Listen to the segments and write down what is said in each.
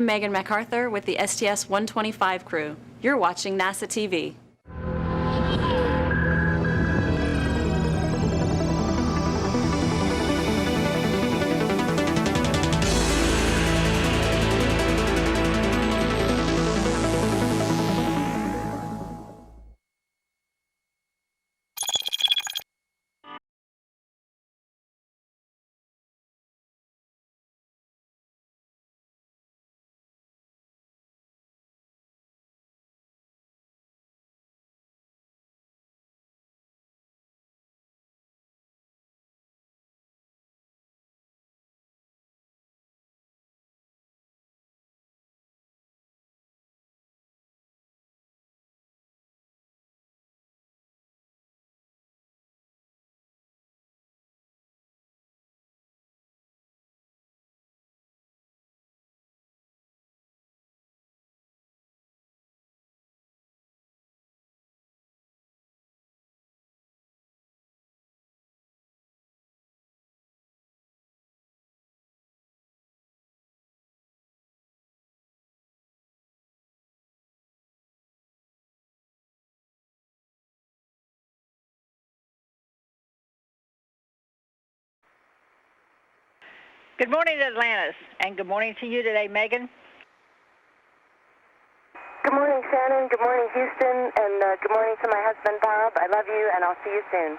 Megan MacArthur with the STS-125 crew. You're watching NASA TV. Good morning, Atlantis, and good morning to you today, Megan. Good morning, Shannon. Good morning, Houston, and good morning to my husband, Bob. I love you, and I'll see you soon.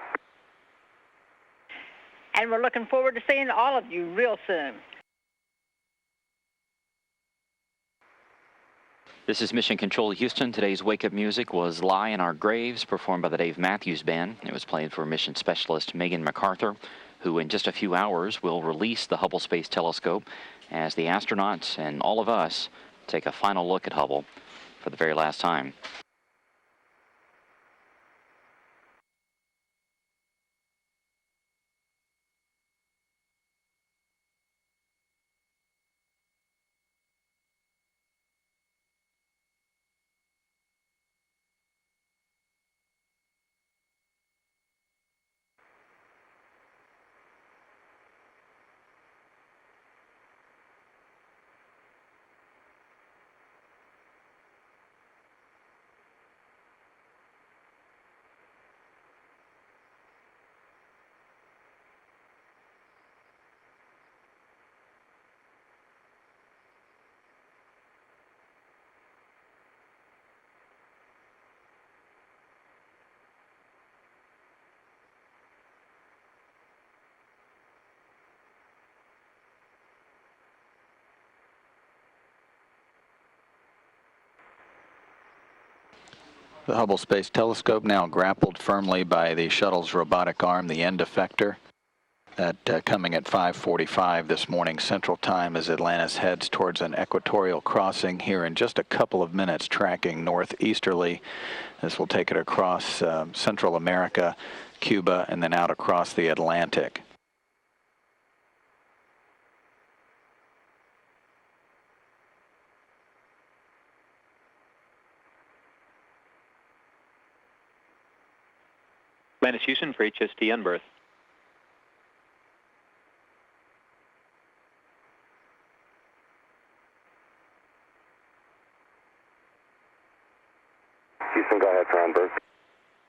And we're looking forward to seeing all of you real soon. This is Mission Control Houston. Today's wake-up music was Lie in Our Graves, performed by the Dave Matthews Band. It was played for mission specialist Megan MacArthur, who in just a few hours will release the Hubble Space Telescope as the astronauts and all of us take a final look at Hubble for the very last time. The Hubble Space Telescope now grappled firmly by the shuttle's robotic arm, the end effector. That coming at 5:45 this morning Central Time as Atlantis heads towards an equatorial crossing here in just a couple of minutes, tracking northeasterly. This will take it across Central America, Cuba, and then out across the Atlantic. Atlantis Houston for HST on berth. Houston, go ahead for on berth.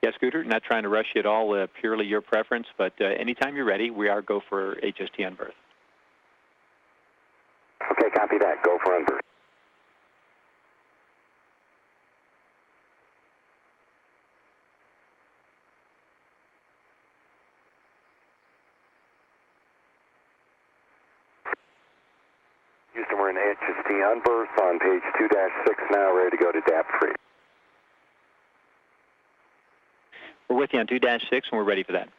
Yeah, Scooter, not trying to rush you at all, purely your preference, but anytime you're ready, we are go for HST on berth. Okay, copy that. Go for on berth. Houston, we're in HST on berth on page 2-6 now, ready to go to DAP free. We're with you on 2-6, and we're ready for that.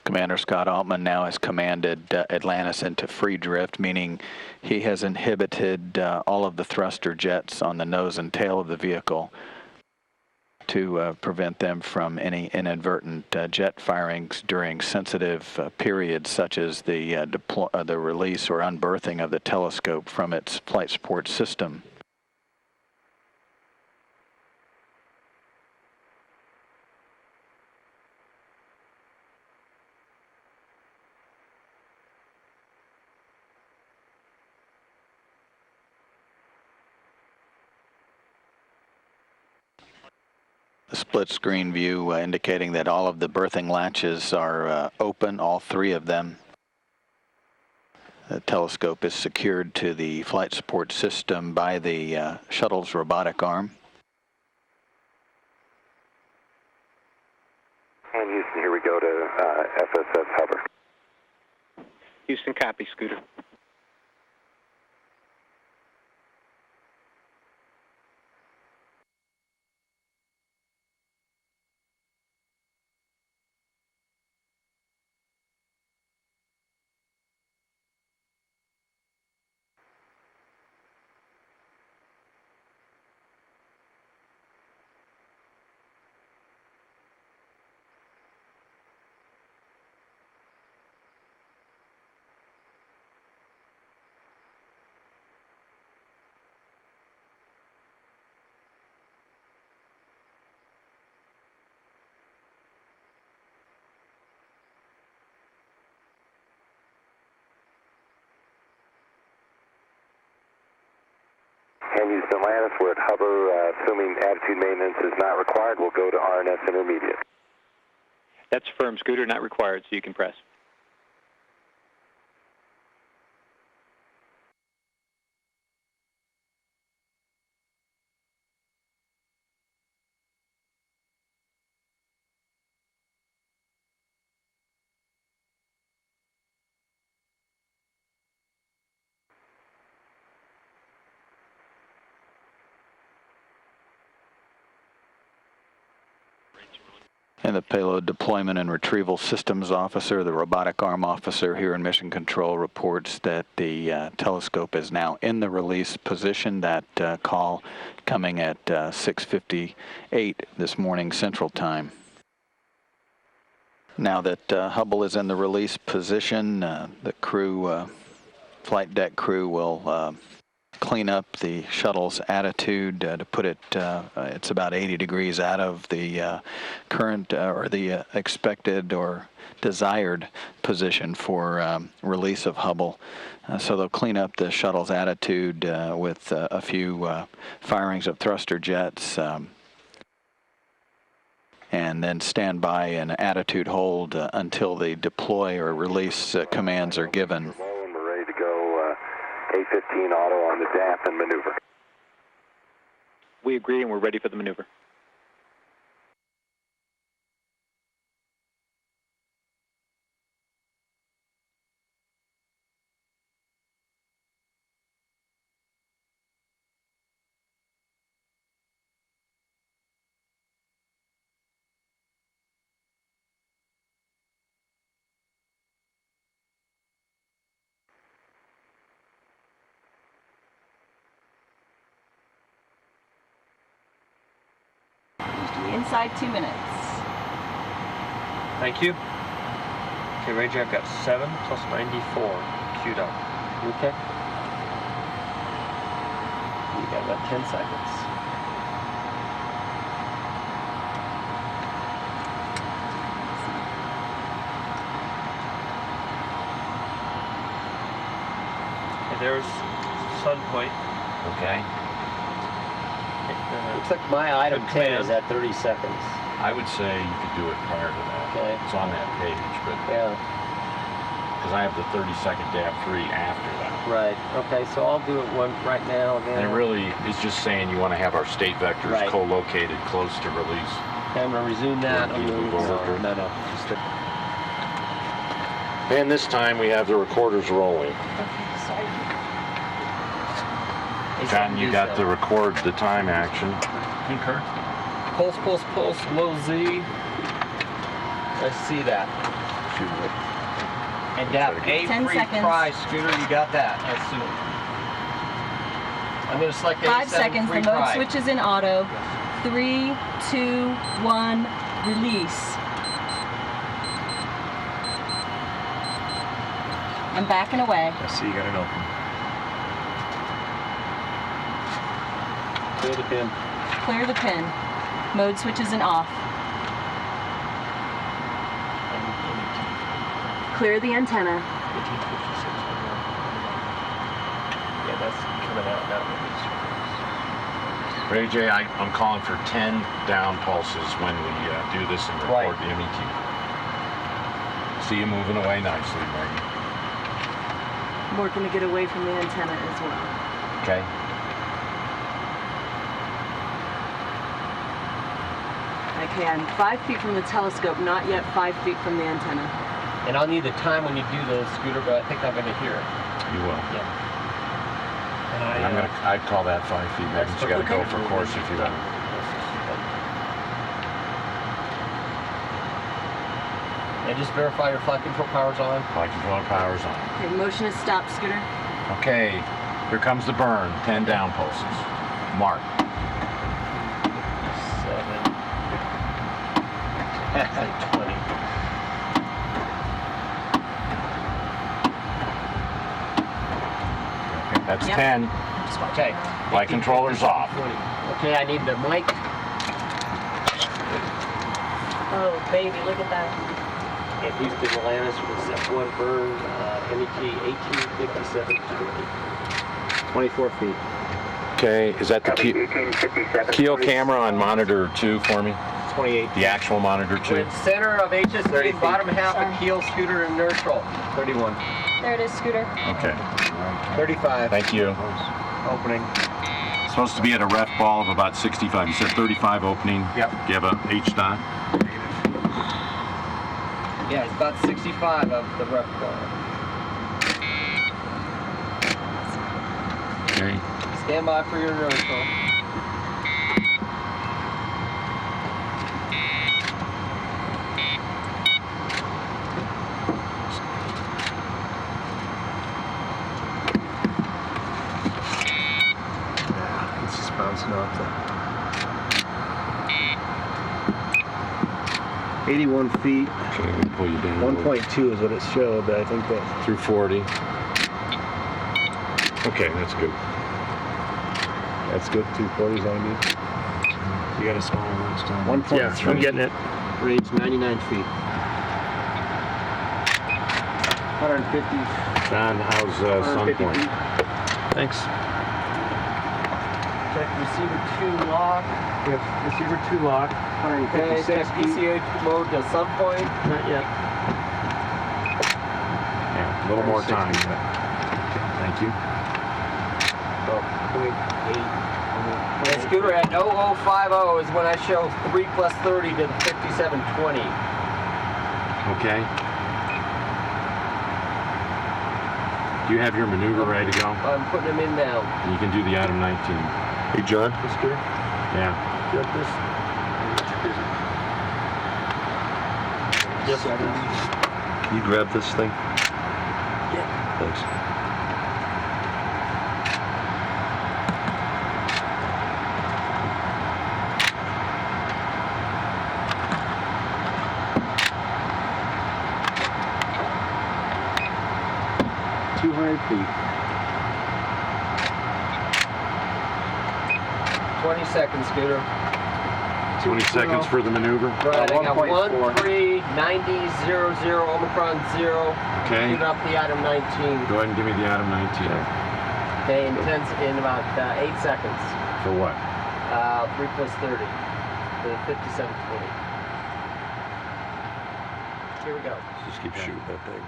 Commander Scott Altman now has commanded Atlantis into free drift, meaning he has inhibited all of the thruster jets on the nose and tail of the vehicle to prevent them from any inadvertent jet firings during sensitive periods such as the release or unberthing of the telescope from its flight support system. split screen view indicating that all of the berthing latches are open, all 3 of them. The telescope is secured to the flight support system by the shuttle's robotic arm. And Houston, here we go to FSS hover. Houston, copy, Scooter. And Houston, Atlantis, we're at hover, assuming attitude maintenance is not required, we'll go to RNS intermediate. That's firm, Scooter, not required, so you can press. And the payload deployment and retrieval systems officer, the robotic arm officer here in Mission Control, reports that the telescope is now in the release position. That call coming at 6:58 this morning Central Time. Now that Hubble is in the release position, the crew, flight deck crew will clean up the shuttle's attitude to put it, it's about 80 degrees out of the current or the expected or desired position for release of Hubble. So they'll clean up the shuttle's attitude with a few firings of thruster jets and then stand by an attitude hold until the deploy or release commands are given. We're ready to go, A-15 auto on the DAP and maneuver. We agree, and we're ready for the maneuver. Inside 2 minutes. Thank you. Okay, Ranger, I've got 7 plus 94 queued up. You okay? You got about 10 seconds. Okay, there's Sun Point. Okay. Looks like my item 10 is at 30 seconds. I would say you could do it prior to that. Okay. It's on that page, but Yeah, because I have the 30-second DAP 3 after that. right. Okay, so I'll do it one right now again. And it really is just saying you want to have our state vectors Right. co-located close to release. Okay, I'm going to resume that. You move over, Drew? No. Just a, And this time we have the recorders rolling. John, you got the record the time action. Concur. Pulse, low Z. I see that. And DAP A 10 free seconds. prize, Scooter, you got that, I assume. I'm going to select 5 A7 seconds. The free mode prize. switch is in auto. 3, 2, 1, release. I'm backing away. I see you got it open. Clear the pin. Clear the pin. Mode switch is in off. Clear the antenna. 1856. Yeah, that's coming out now. Ray J, I'm calling for 10 down pulses when we do this and record the MET. See you moving away nicely, Megan. Working to get away from the antenna as well. Okay. Okay, I'm 5 feet from the telescope, not yet 5 feet from the antenna. And I'll need the time when you do those, Scooter, but I think I'm going to hear it. You will. Yeah. And I'd call that 5 feet, Megan. You got to go for course if you want. And just verify your flight control power's on. Flight control power's on. Okay, motion is stopped, Scooter. Okay, here comes the burn. 10 down pulses. Mark. 7. That's like 20. Okay, that's Yep. 10. Okay. Flight controller's off. 20. Okay, I need the mic. Oh, baby, look at that. At Houston, Atlantis with F1 burn, MET 1857 24 feet. Okay, is that the keel camera on monitor 2 for me? 28. The actual monitor 2? With center of HST, bottom half of keel, Scooter, and neutral. 31. There it is, Scooter. Okay. 35. Thank you. Opening. Supposed to be at a ref ball of about 65. You said 35 opening? Yep. Do you have a H dot? Yeah, it's about 65 of the ref ball. Okay. Stand by for your neutral. Yeah, it's just bouncing off the 81 feet. Okay, I'm gonna pull you down. 1.2 is what it showed, but I think that Through 40. Okay, that's good. that's good. 240 is all I need. You got a smaller one still? 1.3. Yeah, I'm getting it. Range 99 feet. 150. John, how's Sun 150 Point? feet. Thanks. Check receiver 2 lock. Yes, receiver 2 lock. Okay, 156 check feet. PCH mode to Sun Point. Not yet. Yeah, a little more time. Thank you. Oh, 0.8. And Scooter at 0050 is when I show 3 plus 30 to the 5720. Okay. Do you have your maneuver ready to go? I'm putting them in now. You can do the item 19. Hey, John. This Scooter? Yeah. Got this? Yes, sir. Can you grab this thing? Yeah. Thanks. Feet. 20 seconds, Scooter. 20 seconds for the maneuver. Right, I got 1.4. 139000 Omicron 0. Okay. Shoot up the item 19. Go ahead and give me the item 19. Okay, in about 8 seconds. For what? 3 plus 30. The 5720. Here we go. Just keep shooting that thing.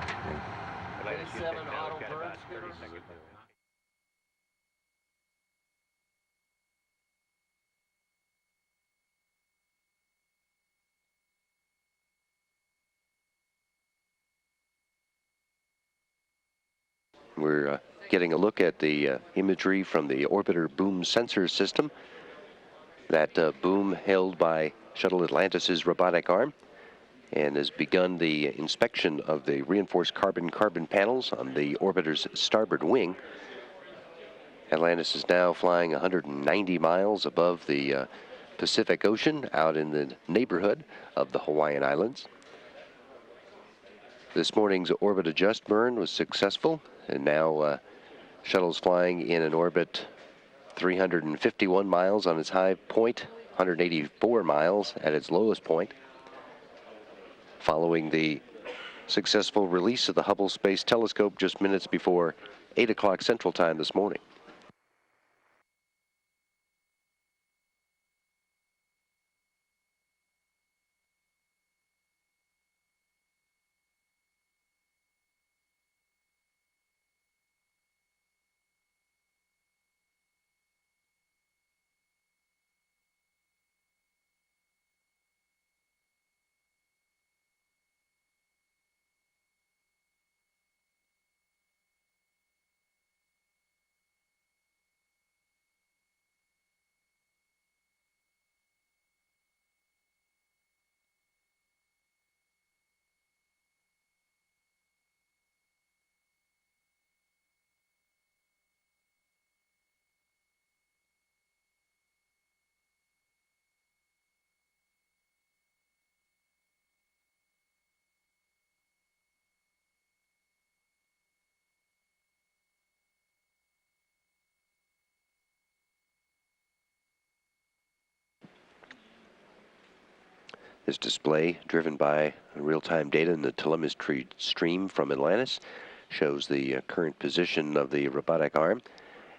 27 auto burn, Scooter. We're getting a look at the imagery from the orbiter boom sensor system. That boom held by Shuttle Atlantis' robotic arm and has begun the inspection of the reinforced carbon-carbon panels on the orbiter's starboard wing. Atlantis is now flying 190 miles above the Pacific Ocean out in the neighborhood of the Hawaiian Islands. This morning's orbit adjust burn was successful, and now shuttle's flying in an orbit 351 miles on its high point, 184 miles at its lowest point, following the successful release of the Hubble Space Telescope just minutes before 8 o'clock Central Time this morning. This display, driven by real-time data in the telemetry stream from Atlantis, shows the current position of the robotic arm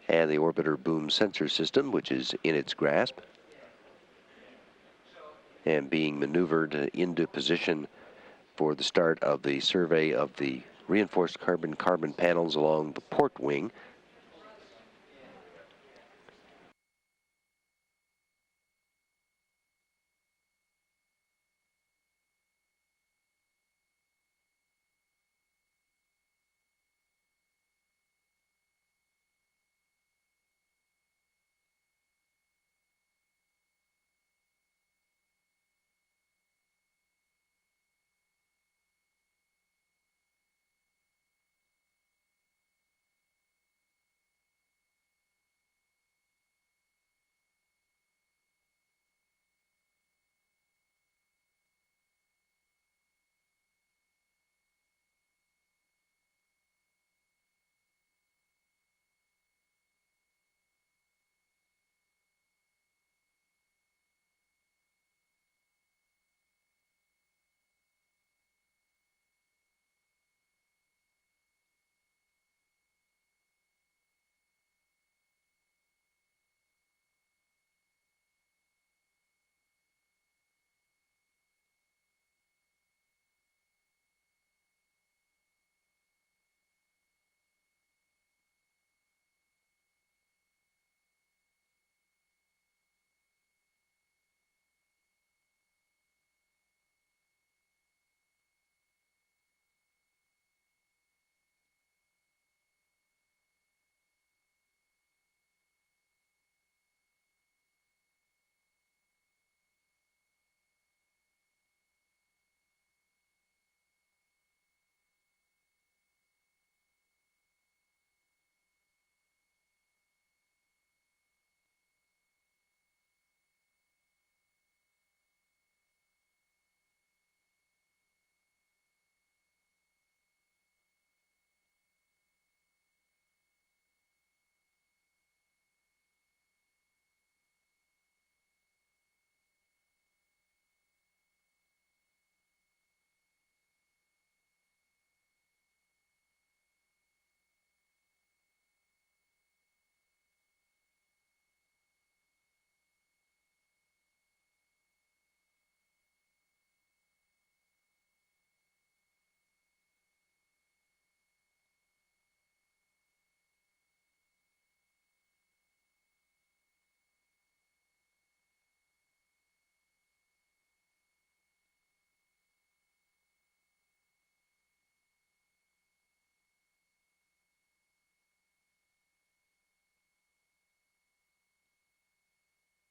and the orbiter boom sensor system, which is in its grasp and being maneuvered into position for the start of the survey of the reinforced carbon-carbon panels along the port wing.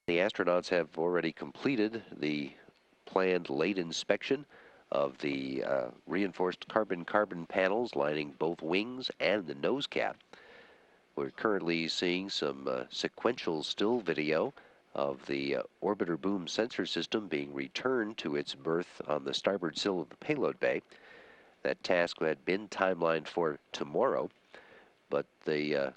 The astronauts have already completed the planned late inspection of the reinforced carbon-carbon panels lining both wings and the nose cap. We're currently seeing some sequential still video of the orbiter boom sensor system being returned to its berth on the starboard sill of the payload bay. That task had been timelined for tomorrow, but the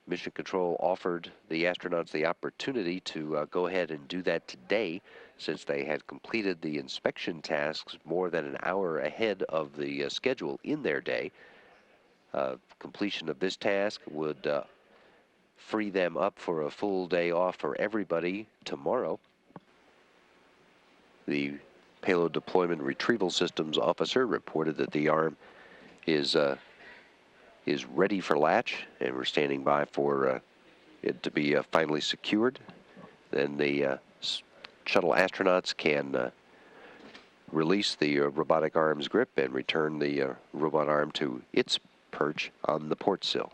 Mission Control offered the astronauts the opportunity to go ahead and do that today, since they had completed the inspection tasks more than an hour ahead of the schedule in their day. Completion of this task would free them up for a full day off for everybody tomorrow. The Payload Deployment Retrieval Systems officer reported that the arm is ready for latch, and we're standing by for it to be finally secured. Then the shuttle astronauts can release the robotic arm's grip and return the robot arm to its perch on the port sill.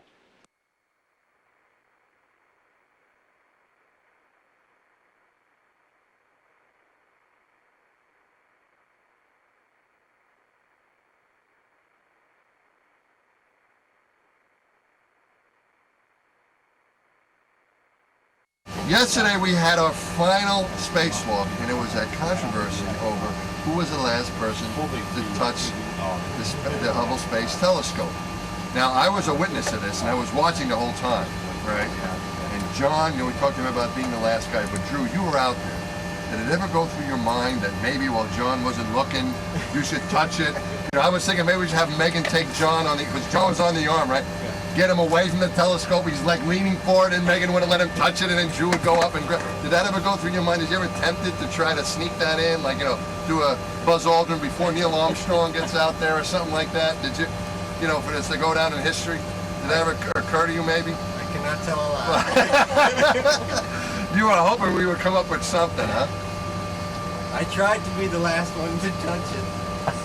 Yesterday we had our final spacewalk, and it was a controversy over who was the last person to touch the Hubble Space Telescope. Now, I was a witness to this, and I was watching the whole time, right? And John, we talked to him about being the last guy, but Drew, you were out there. Did it ever go through your mind that maybe while John wasn't looking, you should touch it? You know, I was thinking maybe we should have Megan take John on the, because John was on the arm, right? Get him away from the telescope. He's like leaning forward, and Megan wouldn't let him touch it, and then Drew would go up and grab. Did that ever go through your mind? Did you ever tempted to try to sneak that in, like, you know, do a Buzz Aldrin before Neil Armstrong gets out there or something like that? Did you, you know, for this to go down in history? Did that ever occur to you, maybe? I cannot tell a lie. You were hoping we would come up with something, huh? I tried to be the last one to touch it.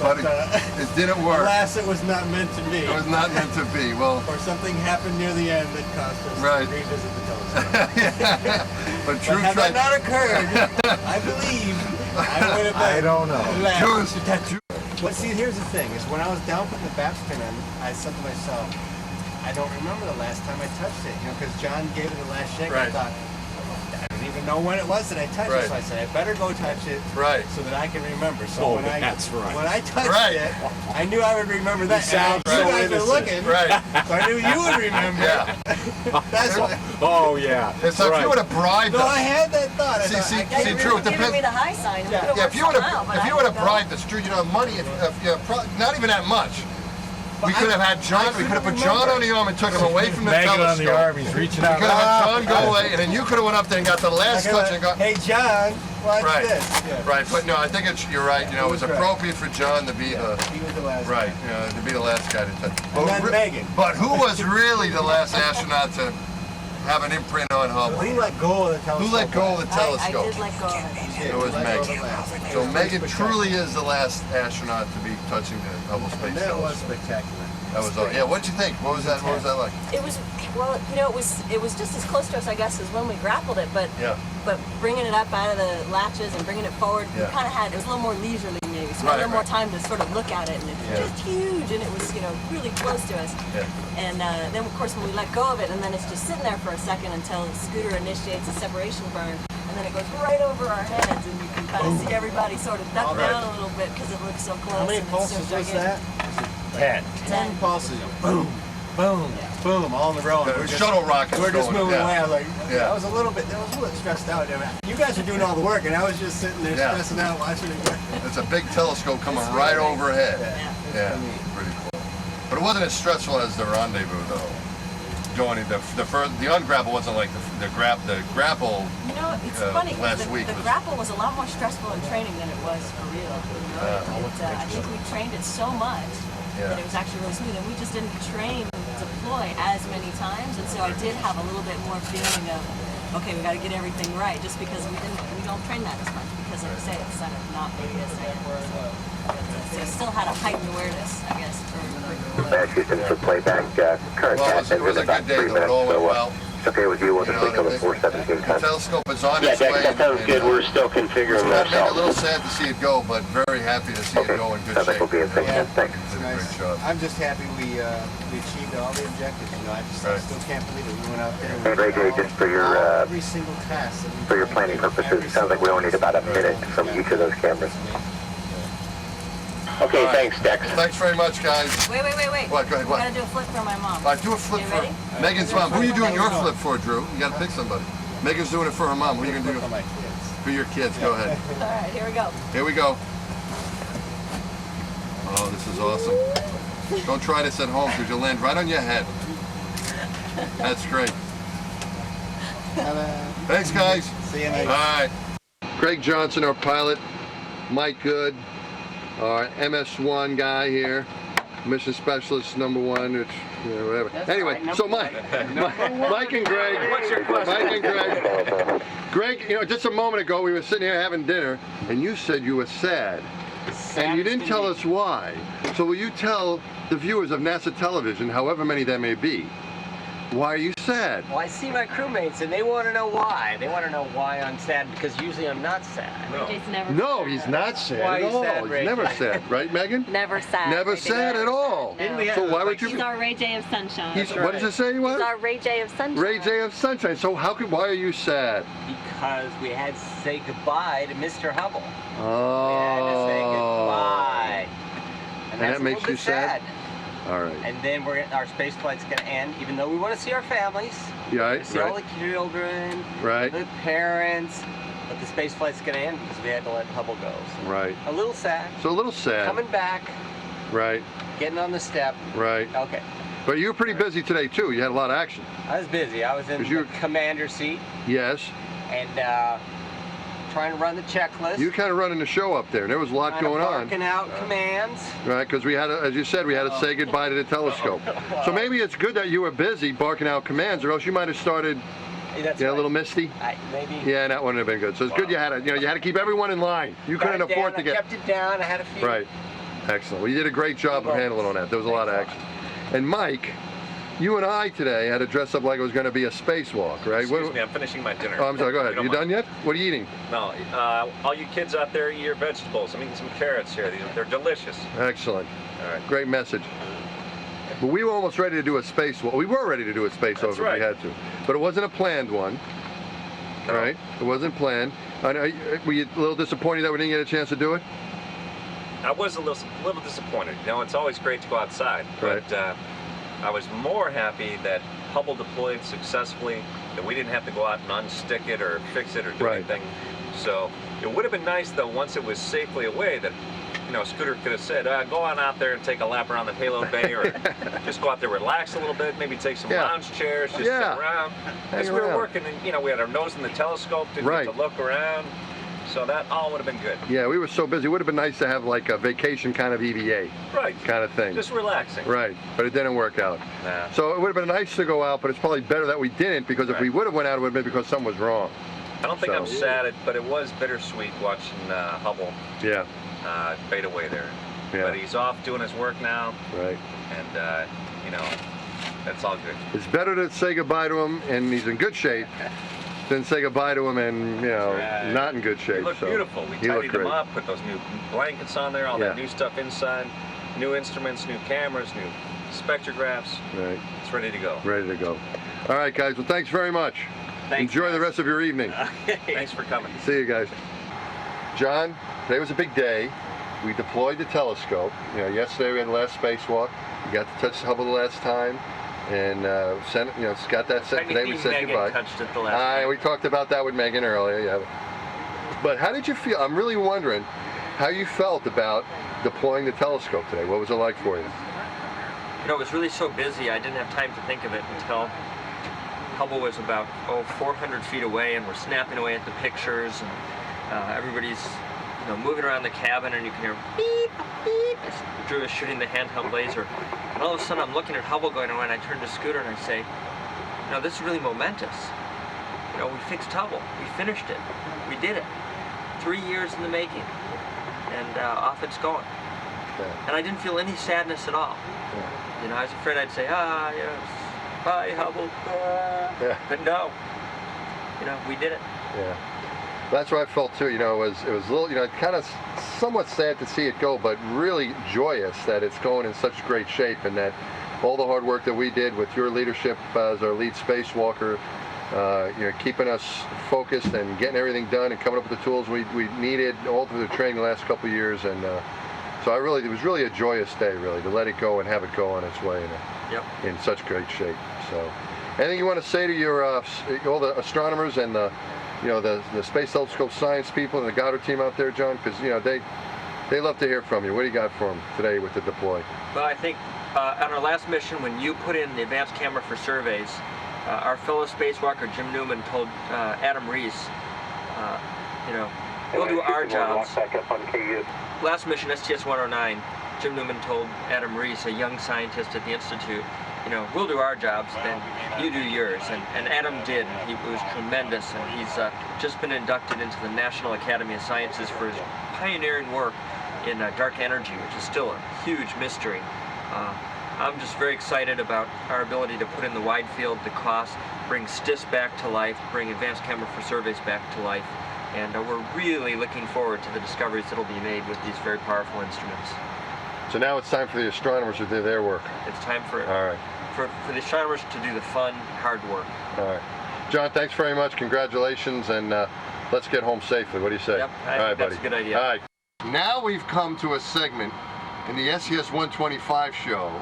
But it didn't work. Alas, it was not meant to be. It was not meant to be. Well, or something happened near the end that caused us right. to revisit the telescope. But Drew had tried. that not occurred, I believe I would have been. I don't know. Well, see, here's the thing: is when I was down putting the baps pin in, I said to myself, I don't remember the last time I touched it. You know, because John gave it the last shake. Right. I thought, I don't even know when it was that I touched it. So I said, I better go touch it, so that I can remember. So when I touched it, I knew I would remember that. Sounds you guys were looking, so I knew you would remember. That's why. Oh yeah. It's like if you would have bribed us. No, I had that thought. See, Drew, it depends. me the high sign. Yeah, if you would have bribed us, Drew, you know, money, not even that much. We could have had John. We could have put John on the arm and took him away from the telescope. Megan on the arm. He's reaching out. We could have had John go away, and then you could have went up there and got the last touch and got. Hey, John, watch this. Yeah. Right, but no, I think you're right. You know, it was appropriate for John to be the. He was the last. Right, you know, to be the last guy to touch. And then Megan. But who was really the last astronaut to have an imprint on Hubble? Who let go of the telescope? Who let go of the telescope? I did let go of it. It was Megan. So Megan truly is the last astronaut to be touching the Hubble Space Telescope. That was spectacular. That was yeah. What'd you think? What was that? What was that like? It was, well, you know, it was just as close to us, I guess, as when we grappled it. But bringing it up out of the latches and bringing it forward, we kind of had, it was a little more leisurely maybe, so we had a little more time to sort of look at it, and it was just huge, and it was, you know, really close to us. And then of course when we let go of it, and then it's just sitting there for a second until Scooter initiates a separation burn, and then it goes right over our heads, and you can kind of see everybody sort of duck down a little bit because it looks so close. How many pulses was that? 10 pulses. Boom, boom, boom, all in a row. The shuttle rockets. We're just moving away. I was like, I was a little bit stressed out. You guys are doing all the work, and I was just sitting there stressing out, watching it. It's a big telescope coming right overhead. Yeah, pretty cool. But it wasn't as stressful as the rendezvous, though. Going the ungrapple wasn't like the grapple. You know, it's funny because the grapple was a lot more stressful in training than it was for real. You know, I think we trained it so much that it was actually really smooth, and we just didn't train deploy as many times, and so I did have a little bit more feeling of, okay, we got to get everything right, just because we don't train that as much because, like I say, it's sort of not maybe as so I still had a heightened awareness, I guess, for Houston for playback. Current it was a good day, though. It all went well. It's okay with you. We'll just wait till the 417 time. The telescope is on its way. Yeah, that sounds good. We're still configuring ourselves. ourselves. A little sad to see it go, but very happy to see it go in good shape. Like we'll be in sync. Thanks. Great job. I'm just happy we achieved all the objectives. You know, I still can't believe it. We went out there and Ray J, just for your every single task. For your planning purposes, it sounds like we only need about a minute from each of those cameras. Okay, thanks, Dex. Thanks very much, guys. Wait. What? Go ahead. We gotta do a flip for my mom. All right, do a flip for Megan's mom. Who are you doing your flip for, Drew? You gotta pick somebody. Megan's doing it for her mom. Who are you gonna do? For my kids. For your kids. Go ahead. All right, here we go. Here we go. Oh, this is awesome. Don't try this at home because you'll land right on your head. That's great. Thanks, guys. See you next. All right. Craig Johnson, our pilot. Mike Good, our MS1 guy here. Mission specialist #1, which, you know, whatever. Anyway, so Mike and Greg. What's your question? Mike and Greg. Greg, you know, just a moment ago we were sitting here having dinner, and you said you were sad. And you didn't tell us why. So will you tell the viewers of NASA television, however many there may be, why are you sad? Well, I see my crewmates, and they want to know why. They want to know why I'm sad, because usually I'm not sad. No, he's not sad Why at are you all. sad, He's Ray? never sad, right, Megan? Never sad. Never sad at all. No. So why would you? He's our Ray J of sunshine. What does it say he was? He's our Ray J of sunshine. Ray J of sunshine. So why are you sad? Because we had to say goodbye to Mr. Hubble. Oh. We had to say goodbye. And that's that a makes little you bit sad? All right. And then our space flight's going to end, even though we want to see our families. Yeah, See all the children, Right. the parents, But the space flight's going to end because we had to let Hubble go. So Right. a little sad. So a little sad. Coming back. Right. Getting on the step. Right. Okay. But you were pretty busy today too. You had a lot of action. I was busy. I was in the commander seat. Yes. And trying to run the checklist. You kind of running the show up there. There was a lot going on. Barking out commands. Right, because we had, as you said, we had to say goodbye to the telescope. So maybe it's good that you were busy barking out commands, or else you might have started. That's a little misty. Maybe. Yeah, that wouldn't have been good. So it's good you had to, you had to keep everyone in line. You couldn't afford to get. I kept it down. I had a few. Right. Excellent. Well, you did a great job of handling on that. There was a lot of action. And Mike, you and I today had to dress up like it was going to be a spacewalk, right? Excuse me, I'm finishing my dinner. Oh, I'm sorry. Go ahead. You done yet? What are you eating? No. All you kids out there, eat your vegetables. I'm eating some carrots here. They're delicious. Excellent. All right. Great message. But we were almost ready to do a spacewalk. We were ready to do a spacewalk if we had to. But it wasn't a planned one. No. Right? It wasn't planned. Were you a little disappointed that we didn't get a chance to do it? I was a little disappointed. You know, it's always great to go outside, but I was more happy that Hubble deployed successfully, that we didn't have to go out and unstick it or fix it or do anything. So it would have been nice, though, once it was safely away, that Scooter could have said, go on out there and take a lap around the payload bay, or just go out there, relax a little bit, maybe take some lounge chairs, just sit around. As we were working, and we had our nose in the telescope, didn't get to look around. So that all would have been good. Yeah, we were so busy. It would have been nice to have like a vacation kind of EVA kind of thing. Just relaxing. Right, but it didn't work out. Nah. So it would have been nice to go out, but it's probably better that we didn't, because if we would have went out, it would have been because something was wrong. I don't think I'm sad, but it was bittersweet watching Hubble fade away there. Yeah. But he's off doing his work now. Right. And, that's all good. It's better to say goodbye to him and he's in good shape than say goodbye to him and, not in good shape. He looked beautiful. We tidied him up, put those new blankets on there, all that new stuff inside, new instruments, new cameras, new spectrographs. Right. It's ready to go. Ready to go. All right, guys. Well, thanks very much. Thanks, Enjoy the rest of your evening. Thanks for coming. See you guys. John, today was a big day. We deployed the telescope. Yesterday we had the last spacewalk. We got to touch Hubble the last time. And got that set today. We said Megan goodbye. Touched it the last time. We talked about that with Megan earlier. But how did you feel? I'm really wondering how you felt about deploying the telescope today. What was it like for you? It was really so busy. I didn't have time to think of it until Hubble was about 400 feet away, and we're snapping away at the pictures, and everybody's moving around the cabin, and you can hear beep, beep. Drew is shooting the handheld laser. And all of a sudden I'm looking at Hubble going away, and I turn to Scooter and I say, this is really momentous. We fixed Hubble. We finished it. We did it. 3 years in the making. And off it's going. Yeah. And I didn't feel any sadness at all. Yeah. I was afraid I'd say, yes, bye Hubble. But no. We did it. Yeah. That's what I felt too. It was a little, kind of somewhat sad to see it go, but really joyous that it's going in such great shape, and that all the hard work that we did with your leadership as our lead spacewalker, keeping us focused and getting everything done and coming up with the tools we needed all through the training the last couple of years, and so it was really a joyous day, really, to let it go and have it go on its way in such great shape. So, anything you want to say to your all the astronomers and the Space Telescope science people and the Goddard team out there, John? Because they love to hear from you. What do you got for them today with the deploy? Well, I think on our last mission, when you put in the advanced camera for surveys, our fellow spacewalker Jim Newman told Adam Reese, we'll do our jobs. Last mission, STS-109, Jim Newman told Adam Reese, a young scientist at the Institute, we'll do our jobs, then you do yours. And Adam did. It was tremendous, and he's just been inducted into the National Academy of Sciences for his pioneering work in dark energy, which is still a huge mystery. I'm just very excited about our ability to put in the wide field, the cost, bring STIS back to life, bring advanced camera for surveys back to life, and we're really looking forward to the discoveries that will be made with these very powerful instruments. So now it's time for the astronomers to do their work. It's time for the astronomers to do the fun, hard work. All right. John, thanks very much. Congratulations, and let's get home safely. What do you say? Yep, I think that's a good idea. All right. Now we've come to a segment in the STS-125 show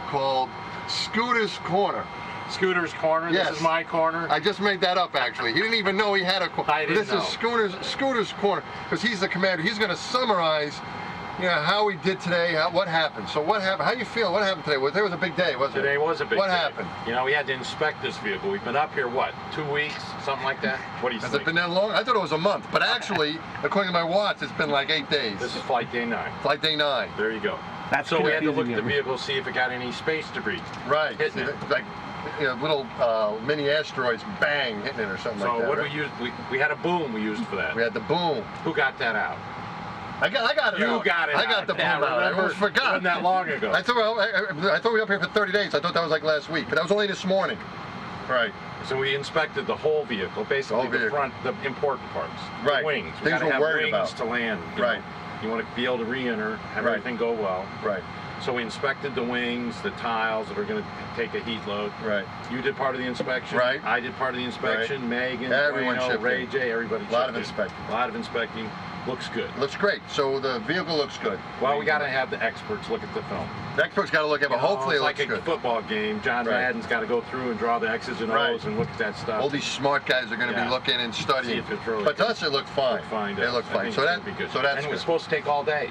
called Scooter's Corner. Scooter's corner. Yes. This is my corner. I just made that up, actually. He didn't even know he had a corner. I didn't know. This is Scooter's corner, because he's the commander. He's going to summarize, how we did today, what happened. So what happened? How you feel? What happened today? Today was a big day, wasn't it? Today was a big day. What happened? We had to inspect this vehicle. We've been up here, 2 weeks? Something like that? What do you think? Has it been that long? I thought it was a month, but actually, according to my watch, it's been like 8 days. This is flight day 9. Flight day 9. There you go. So we had to look at the vehicle, see if it got any space debris. Right. Hitting it. Like little mini asteroids, bang, hitting it or something like that. So what right? we used? We had a boom we used for that. We had the boom. Who got that out? I got it You out. got it I got out. the boom Yeah, out. I remember? almost forgot. It wasn't that long ago. I thought we were up here for 30 days. I thought that was like last week, but that was only this morning. Right. So we inspected the whole vehicle, basically the front, the important parts. Right. The wings. We Things gotta we're have worried wings about. to land. Right. You want to be able to re-enter, have Right. everything go well. Right. So we inspected the wings, the tiles that are going to take a heat load. Right. You did part of the inspection. Right. I did part of the inspection. Right. Megan, Everyone Bueno, chipped Ray in. J, everybody. A lot of chipped in. inspecting. A lot of inspecting. Looks good. Looks great. So the vehicle looks good. Well, we got to have the experts look at the film. The experts got to look at it, but hopefully it it's looks like a good. football game. John Right. Madden's got to go through and draw the X's and O's Right. and look at that stuff. All these smart guys are going to be looking and studying. See if it's really but to good. us, it looked fine. It looked fine. So that's good. So that's and it was good. supposed to take all day.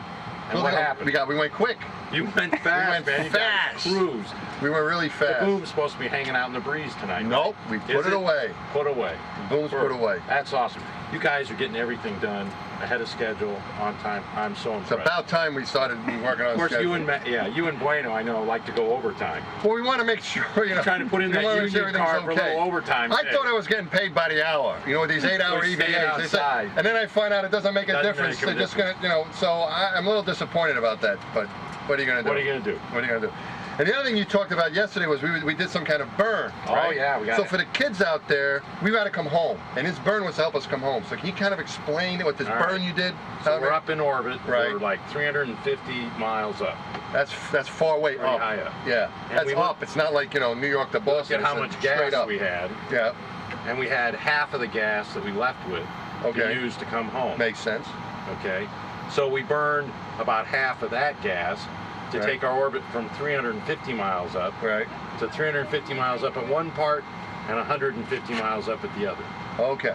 And what happened? We went quick. You went fast, man. You got cruised. We went really fast. The boom's supposed to be hanging out in the breeze tonight. Nope, we put it away. Put away. The boom's put away. That's awesome. You guys are getting everything done ahead of schedule, on time. I'm so impressed. It's about time we started working on. Of course, schedule. you and Bueno, I know, like to go overtime. Well, we want to make sure, trying to put in that union card for a little overtime. I thought I was getting paid by the hour. With these 8-hour EVAs. They say, and then I find out it doesn't make a difference. They're just going to, so I'm a little disappointed about that. But what are you going to do? What are you going to do? What are you going to do? And the other thing you talked about yesterday was we did some kind of burn. Right? Oh yeah, we got So for the kids out there, we got to come home, and this burn was to help us come home. So can you kind of explain what this burn you did? So we're up in orbit. Right. We're like 350 miles up. That's far away Very up. high up. Yeah, And that's we up. It's not like New York to Boston. Look at how much gas up. we had. Yeah. And we had half of the gas that we left with to use to come home. Makes sense. Okay. So we burned about half of that gas to take our orbit from 350 miles up to 350 miles up at one part and 150 miles up at the other. Okay.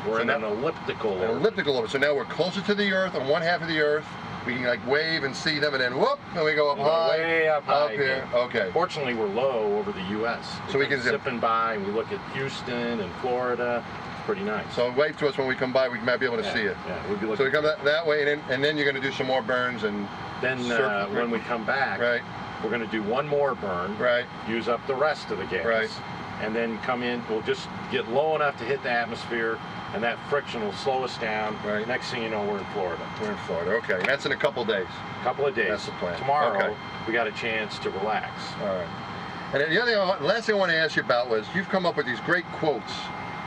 We're in an elliptical orbit. An elliptical orbit. So now we're closer to the Earth on one half of the Earth. We can like wave and see them, and then whoop, and we go up high. Way up high. Here. Okay. Fortunately, we're low over the U.S. So we can zipping by, and we look at Houston and Florida. It's pretty nice. So wave to us when we come by. We might be able to see it. Yeah, we'll be looking. So we come that way, and then you're going to do some more burns, and then when we come back, we're going to do one more burn. Use up the rest of the gas. And then come in. We'll just get low enough to hit the atmosphere. And that friction will slow us down. Next thing you know, we're in Florida. We're in Florida. Okay. And that's in a couple days. Couple of days. That's the plan. Tomorrow, we got a chance to relax. All right. And then the last thing I want to ask you about was you've come up with these great quotes,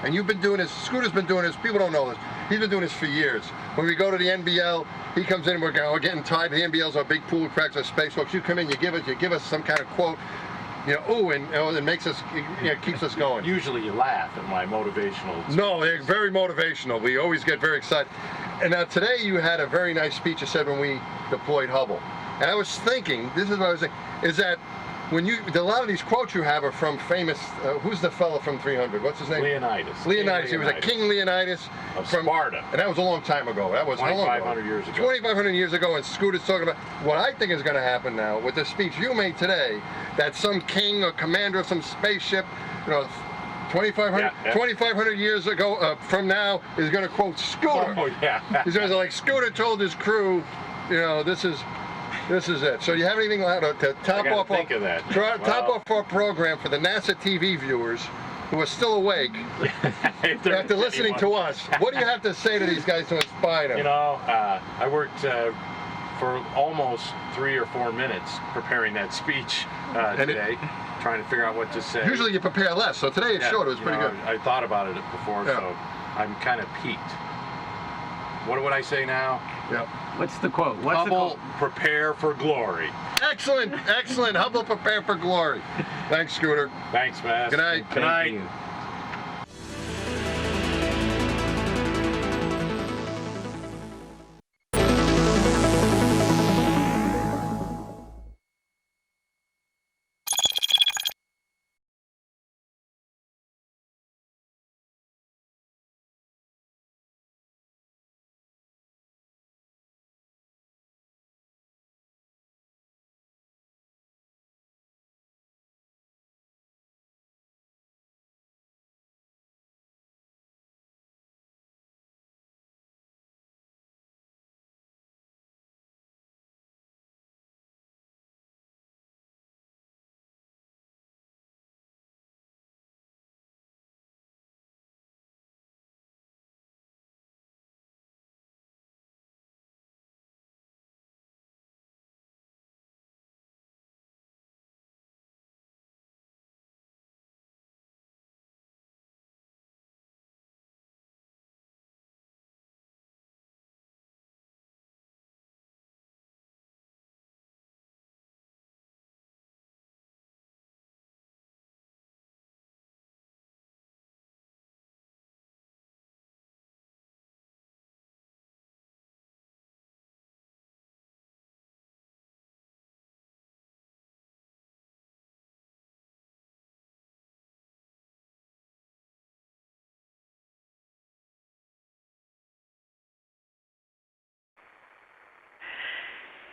and you've been doing this. Scooter's been doing this. People don't know this. He's been doing this for years. When we go to the NBL, he comes in. We're getting tied. The NBL's our big pool practice, our spacewalks. You come in. You give us some kind of quote. And it makes us, keeps us going. Usually you laugh at my motivational speeches. No, they're very motivational. We always get very excited. And now today you had a very nice speech you said when we deployed Hubble. And I was thinking, this is what I was thinking, is that when a lot of these quotes you have are from famous, who's the fellow from 300? What's his name? Leonidas. Leonidas. He was a King Leonidas. Of Sparta. And that was a long time ago. That was 2,500 years ago. 2,500 years ago, and Scooter's talking about what I think is going to happen now with the speech you made today, that some king or commander of some spaceship, 2,500 years ago from now is going to quote Scooter. Oh, yeah. He's going to say, like, Scooter told his crew, this is it. So do you have anything to top off our program for the NASA TV viewers who are still awake after listening to us? What do you have to say to these guys to inspire them? I worked for almost 3 or 4 minutes preparing that speech today, trying to figure out what to say. Usually you prepare less, so today it showed. It was pretty good. I thought about it before, so I'm kind of peaked. What would I say now? Yep. What's the quote? Hubble, prepare for glory. Excellent, excellent. Hubble, prepare for glory. Thanks, Scooter. Thanks, Mass. Good night. Good night.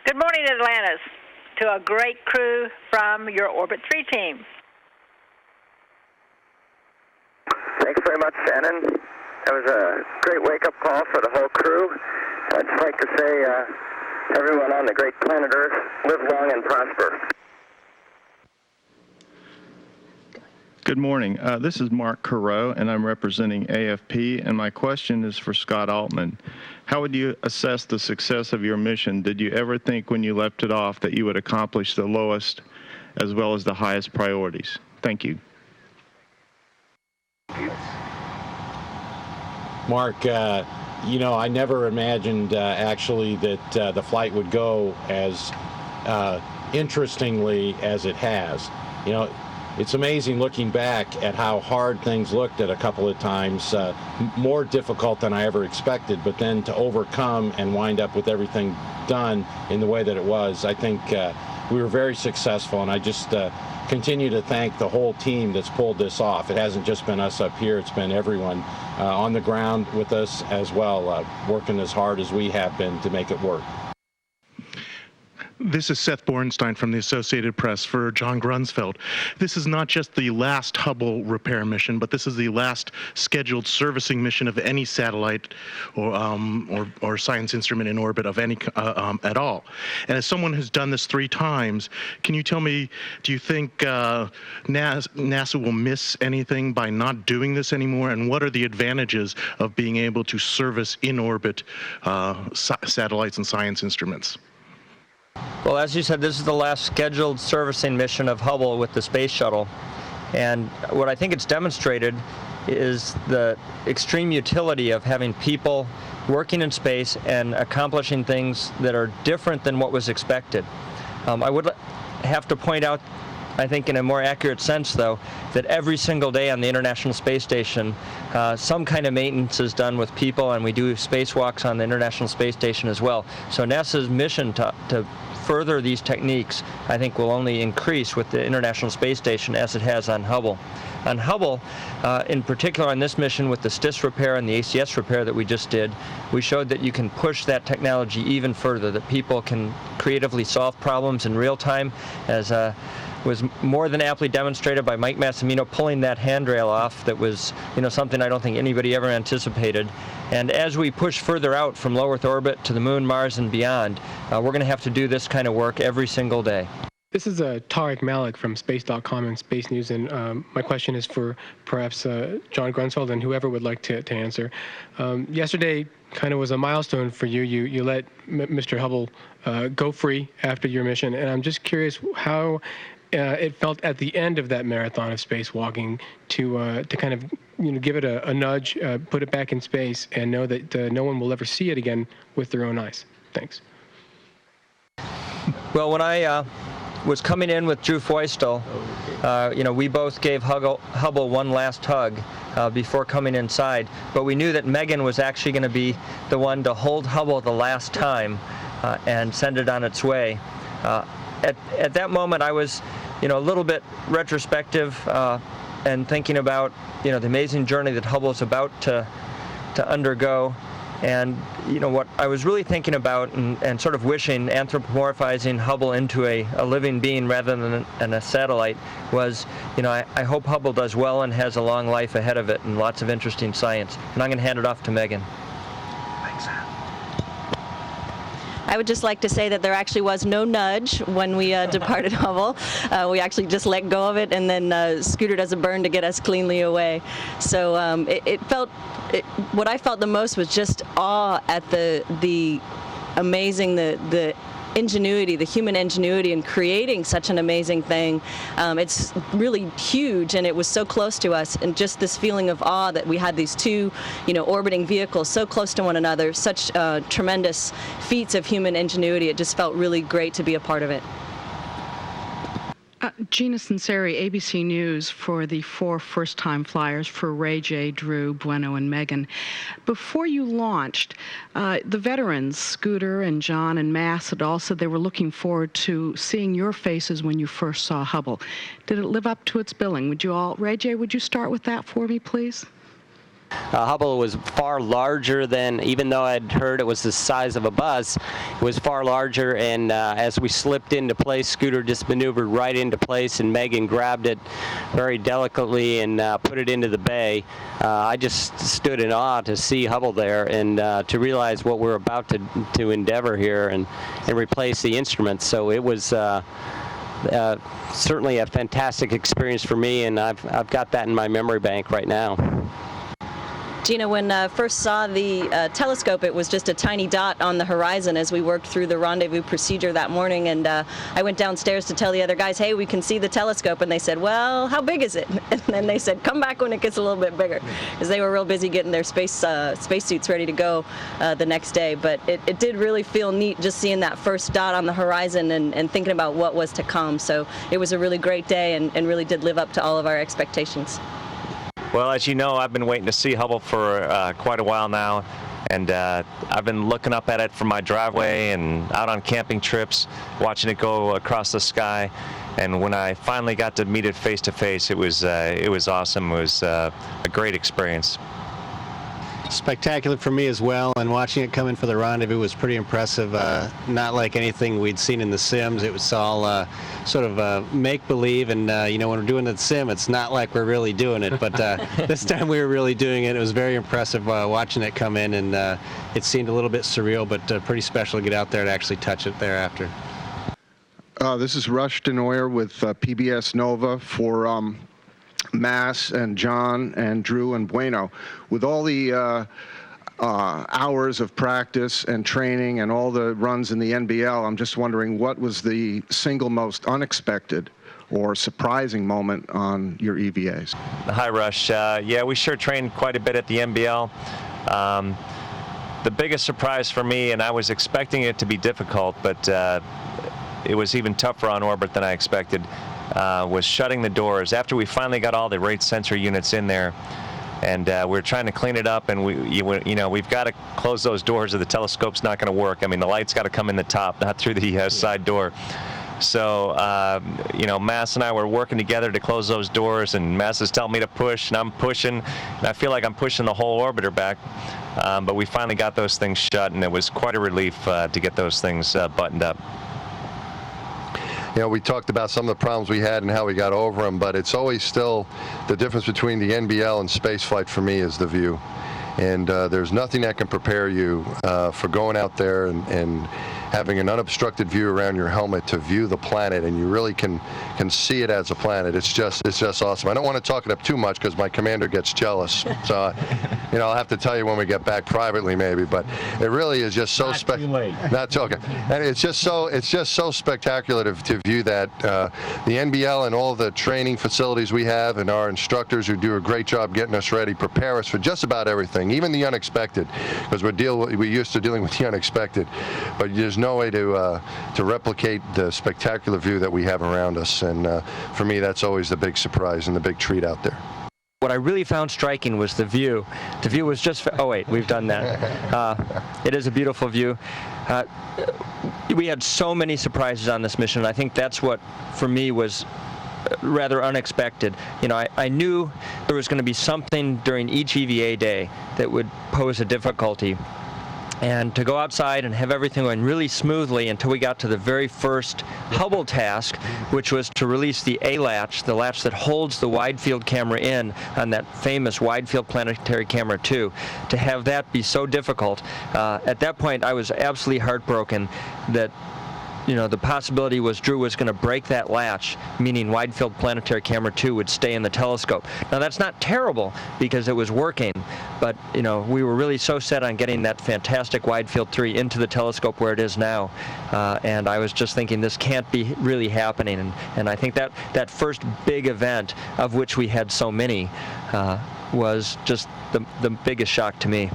Good morning, Atlantis, to a great crew from your Orbit 3 team. Thanks very much, Shannon. That was a great wake-up call for the whole crew. I'd just like to say, everyone on the great planet Earth, live long and prosper. Good morning. This is Mark Carreau, and I'm representing AFP, and my question is for Scott Altman. How would you assess the success of your mission? Did you ever think when you left it off that you would accomplish the lowest as well as the highest priorities? Thank you. Mark, you know, I never imagined actually that the flight would go as interestingly as it has. You know, it's amazing looking back at how hard things looked at a couple of times, more difficult than I ever expected, but then to overcome and wind up with everything done in the way that it was, I think we were very successful, and I just continue to thank the whole team that's pulled this off. It hasn't just been us up here, it's been everyone on the ground with us as well, working as hard as we have been to make it work. This is Seth Bornstein from the Associated Press for John Grunsfeld. This is not just the last Hubble repair mission, but this is the last scheduled servicing mission of any satellite or science instrument in orbit of any at all. And as someone who's done this 3 times, can you tell me, do you think NASA will miss anything by not doing this anymore? And what are the advantages of being able to service in orbit satellites and science instruments? Well, as you said, this is the last scheduled servicing mission of Hubble with the space shuttle. And what I think it's demonstrated is the extreme utility of having people working in space and accomplishing things that are different than what was expected. I would have to point out, I think in a more accurate sense, though, that every single day on the International Space Station, some kind of maintenance is done with people, and we do spacewalks on the International Space Station as well. So NASA's mission to further these techniques, I think, will only increase with the International Space Station as it has on Hubble. On Hubble, in particular on this mission with the STS repair and the ACS repair that we just did, we showed that you can push that technology even further, that people can creatively solve problems in real time, as was more than aptly demonstrated by Mike Massimino pulling that handrail off. That was, you know, something I don't think anybody ever anticipated. And as we push further out from low Earth orbit to the Moon, Mars, and beyond, we're going to have to do this kind of work every single day. This is Tariq Malik from Space.com and Space News, and my question is for perhaps John Grunsfeld and whoever would like to answer. Yesterday kind of was a milestone for you. You let Mr. Hubble go free after your mission, and I'm just curious how it felt at the end of that marathon of spacewalking to kind of, you know, give it a nudge, put it back in space, and know that no one will ever see it again with their own eyes. Thanks. Well, when I was coming in with Drew Feustel, you know, we both gave Hubble one last hug before coming inside, but we knew that Megan was actually going to be the one to hold Hubble the last time and send it on its way. At that moment, I was, you know, a little bit retrospective and thinking about, you know, the amazing journey that Hubble is about to undergo. And, you know, what I was really thinking about and sort of wishing, anthropomorphizing Hubble into a living being rather than a satellite, was, you know, I hope Hubble does well and has a long life ahead of it and lots of interesting science. And I'm going to hand it off to Megan. Thanks, Ann. I would just like to say that there actually was no nudge when we departed Hubble. We actually just let go of it and then scooted as a burn to get us cleanly away. So what I felt the most was just awe at the amazing, the ingenuity, the human ingenuity in creating such an amazing thing. It's really huge, and it was so close to us, and just this feeling of awe that we had these two, you know, orbiting vehicles so close to one another, such tremendous feats of human ingenuity. It just felt really great to be a part of it. Gina Sinceri, ABC News, for the 4 first-time flyers for Ray J, Drew, Bueno, and Megan. Before you launched, the veterans, Scooter and John and Mass, had all said they were looking forward to seeing your faces when you first saw Hubble. Did it live up to its billing? Would you all, Ray J, would you start with that for me, please? Hubble was far larger than, even though I'd heard it was the size of a bus, it was far larger, and as we slipped into place, Scooter just maneuvered right into place, and Megan grabbed it very delicately and put it into the bay. I just stood in awe to see Hubble there and to realize what we're about to endeavor here and replace the instruments. So it was certainly a fantastic experience for me, and I've got that in my memory bank right now. Gina, when I first saw the telescope, it was just a tiny dot on the horizon as we worked through the rendezvous procedure that morning, and I went downstairs to tell the other guys, hey, we can see the telescope, and they said, well, how big is it? And then they said, come back when it gets a little bit bigger, because they were real busy getting their spacesuits ready to go the next day. But it did really feel neat just seeing that first dot on the horizon and thinking about what was to come. So it was a really great day and really did live up to all of our expectations. Well, as you know, I've been waiting to see Hubble for quite a while now, and I've been looking up at it from my driveway and out on camping trips, watching it go across the sky. And when I finally got to meet it face to face, it was awesome. It was a great experience. Spectacular for me as well, and watching it come in for the rendezvous was pretty impressive. Not like anything we'd seen in the sims. It was all sort of make-believe, and you know, when we're doing the sim, it's not like we're really doing it, but this time we were really doing it. It was very impressive watching it come in, and it seemed a little bit surreal, but pretty special to get out there to actually touch it thereafter. This is Rush Denoyer with PBS Nova for Mass and John and Drew and Bueno. With all the hours of practice and training and all the runs in the NBL, I'm just wondering, what was the single most unexpected or surprising moment on your EVAs? Hi, Rush. Yeah, we sure trained quite a bit at the NBL. The biggest surprise for me, and I was expecting it to be difficult, but it was even tougher on orbit than I expected, was shutting the doors. After we finally got all the rate sensor units in there, and we're trying to clean it up, and we've got to close those doors or the telescope's not going to work. I mean, the light's got to come in the top, not through the side door. So, Mass and I were working together to close those doors, and Mass is telling me to push, and I'm pushing, and I feel like I'm pushing the whole orbiter back. But we finally got those things shut, and it was quite a relief to get those things buttoned up. You know, we talked about some of the problems we had and how we got over them, but it's always still the difference between the NBL and spaceflight for me is the view. And there's nothing that can prepare you for going out there and having an unobstructed view around your helmet to view the planet, and you really can see it as a planet. It's just awesome. I don't want to talk it up too much because my commander gets jealous. So, I'll have to tell you when we get back privately, maybe. But it really is just so Not talking. And it's just so spectacular to view that. The NBL and all the training facilities we have, and our instructors who do a great job getting us ready, prepare us for just about everything, even the unexpected, because we're used to dealing with the unexpected. But there's no way to replicate the spectacular view that we have around us, and for me that's always the big surprise and the big treat out there. What I really found striking was the view. The view was just, oh wait, we've done that. It is a beautiful view. We had so many surprises on this mission, and I think that's what, for me, was rather unexpected. I knew there was going to be something during each EVA day that would pose a difficulty. And to go outside and have everything going really smoothly until we got to the very first Hubble task, which was to release the A latch, the latch that holds the wide field camera in on that famous wide field planetary camera 2. To have that be so difficult, at that point I was absolutely heartbroken that the possibility was Drew was going to break that latch, meaning wide field planetary camera 2 would stay in the telescope. Now that's not terrible because it was working, but we were really so set on getting that fantastic wide field 3 into the telescope where it is now, and I was just thinking this can't be really happening, and I think that first big event, of which we had so many, was just the biggest shock to me.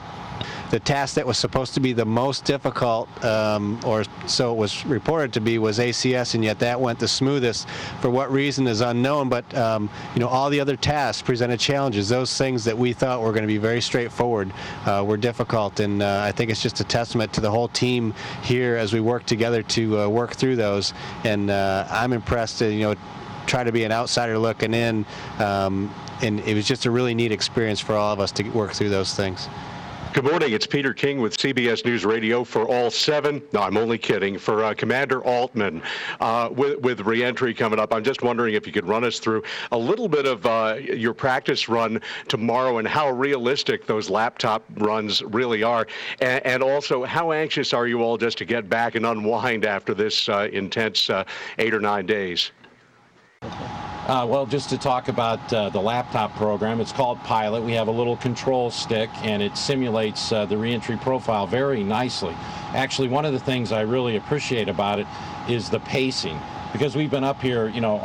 The task that was supposed to be the most difficult, or so it was reported to be, was ACS, and yet that went the smoothest. For what reason is unknown, but all the other tasks presented challenges. Those things that we thought were going to be very straightforward were difficult, and I think it's just a testament to the whole team here as we work together to work through those. And I'm impressed to try to be an outsider looking in. it was just a really neat experience for all of us to work through those things. Good morning. It's Peter King with CBS News Radio for all 7. No, I'm only kidding. For Commander Altman, with reentry coming up, I'm just wondering if you could run us through a little bit of your practice run tomorrow and how realistic those laptop runs really are, and also how anxious are you all just to get back and unwind after this intense 8 or 9 days? Well, just to talk about the laptop program, it's called Pilot. We have a little control stick, and it simulates the reentry profile very nicely. Actually, one of the things I really appreciate about it is the pacing, because we've been up here, you know,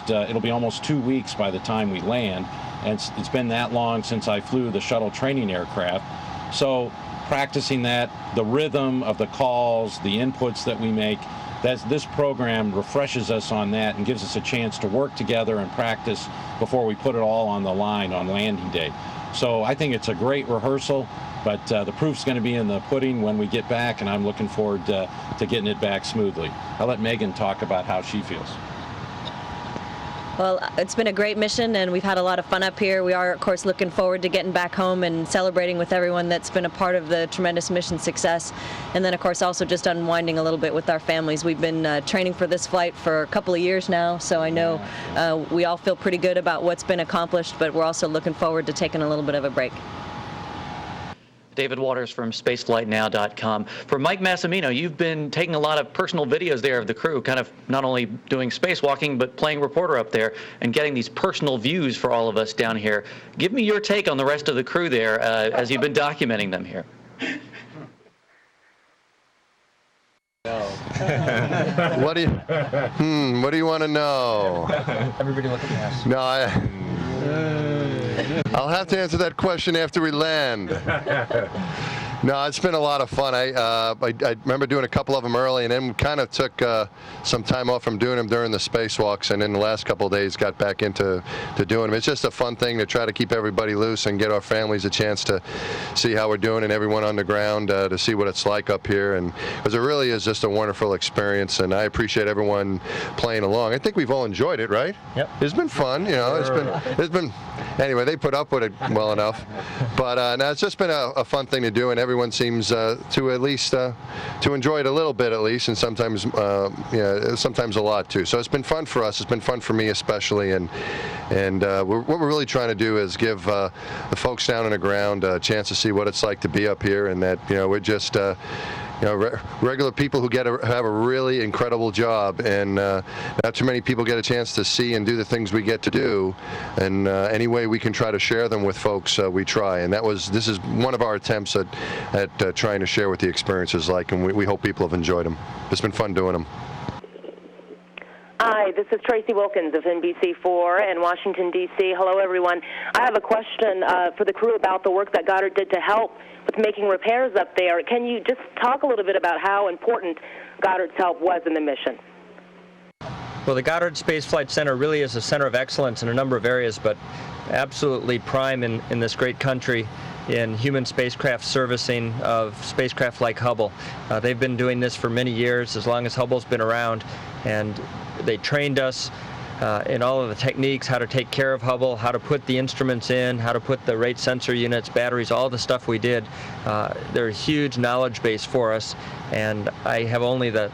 it'll be almost 2 weeks by the time we land, and it's been that long since I flew the shuttle training aircraft. So practicing that, the rhythm of the calls, the inputs that we make, this program refreshes us on that and gives us a chance to work together and practice before we put it all on the line on landing day. So I think it's a great rehearsal, but the proof's going to be in the pudding when we get back, and I'm looking forward to getting it back smoothly. I'll let Megan talk about how she feels. Well, it's been a great mission, and we've had a lot of fun up here. We are, of course, looking forward to getting back home and celebrating with everyone that's been a part of the tremendous mission success. And then, of course, also just unwinding a little bit with our families. We've been training for this flight for a couple of years now, so I know we all feel pretty good about what's been accomplished, but we're also looking forward to taking a little bit of a break. David Waters from spaceflightnow.com. For Mike Massimino, you've been taking a lot of personal videos there of the crew, kind of not only doing spacewalking, but playing reporter up there and getting these personal views for all of us down here. Give me your take on the rest of the crew there as you've been documenting them here. What do you want to know? Everybody look at the ass. No, I'll have to answer that question after we land. No, it's been a lot of fun. I remember doing a couple of them early, and then kind of took some time off from doing them during the spacewalks, and then the last couple of days got back into doing them. It's just a fun thing to try to keep everybody loose and get our families a chance to see how we're doing, and everyone on the ground to see what it's like up here. And because it really is just a wonderful experience, and I appreciate everyone playing along. I think we've all enjoyed it, right? Yep. It's been fun, you know. It's been. Anyway, they put up with it well enough. But no, it's just been a fun thing to do, and everyone seems to at least to enjoy it a little bit at least, and sometimes sometimes a lot too. So it's been fun for us. It's been fun for me especially, and what we're really trying to do is give the folks down on the ground a chance to see what it's like to be up here, and that we're just regular people who have a really incredible job, and not too many people get a chance to see and do the things we get to do. And any way we can try to share them with folks, we try. And this is one of our attempts at trying to share what the experience is like, and we hope people have enjoyed them. It's been fun doing them. Hi, this is Tracy Wilkins of NBC4 in Washington, D.C. Hello, everyone. I have a question for the crew about the work that Goddard did to help with making repairs up there. Can you just talk a little bit about how important Goddard's help was in the mission? Well, the Goddard Space Flight Center really is a center of excellence in a number of areas, but absolutely prime in this great country in human spacecraft servicing of spacecraft like Hubble. They've been doing this for many years, as long as Hubble's been around, and they trained us in all of the techniques, how to take care of Hubble, how to put the instruments in, how to put the rate sensor units, batteries, all the stuff we did. They're a huge knowledge base for us, and I have only the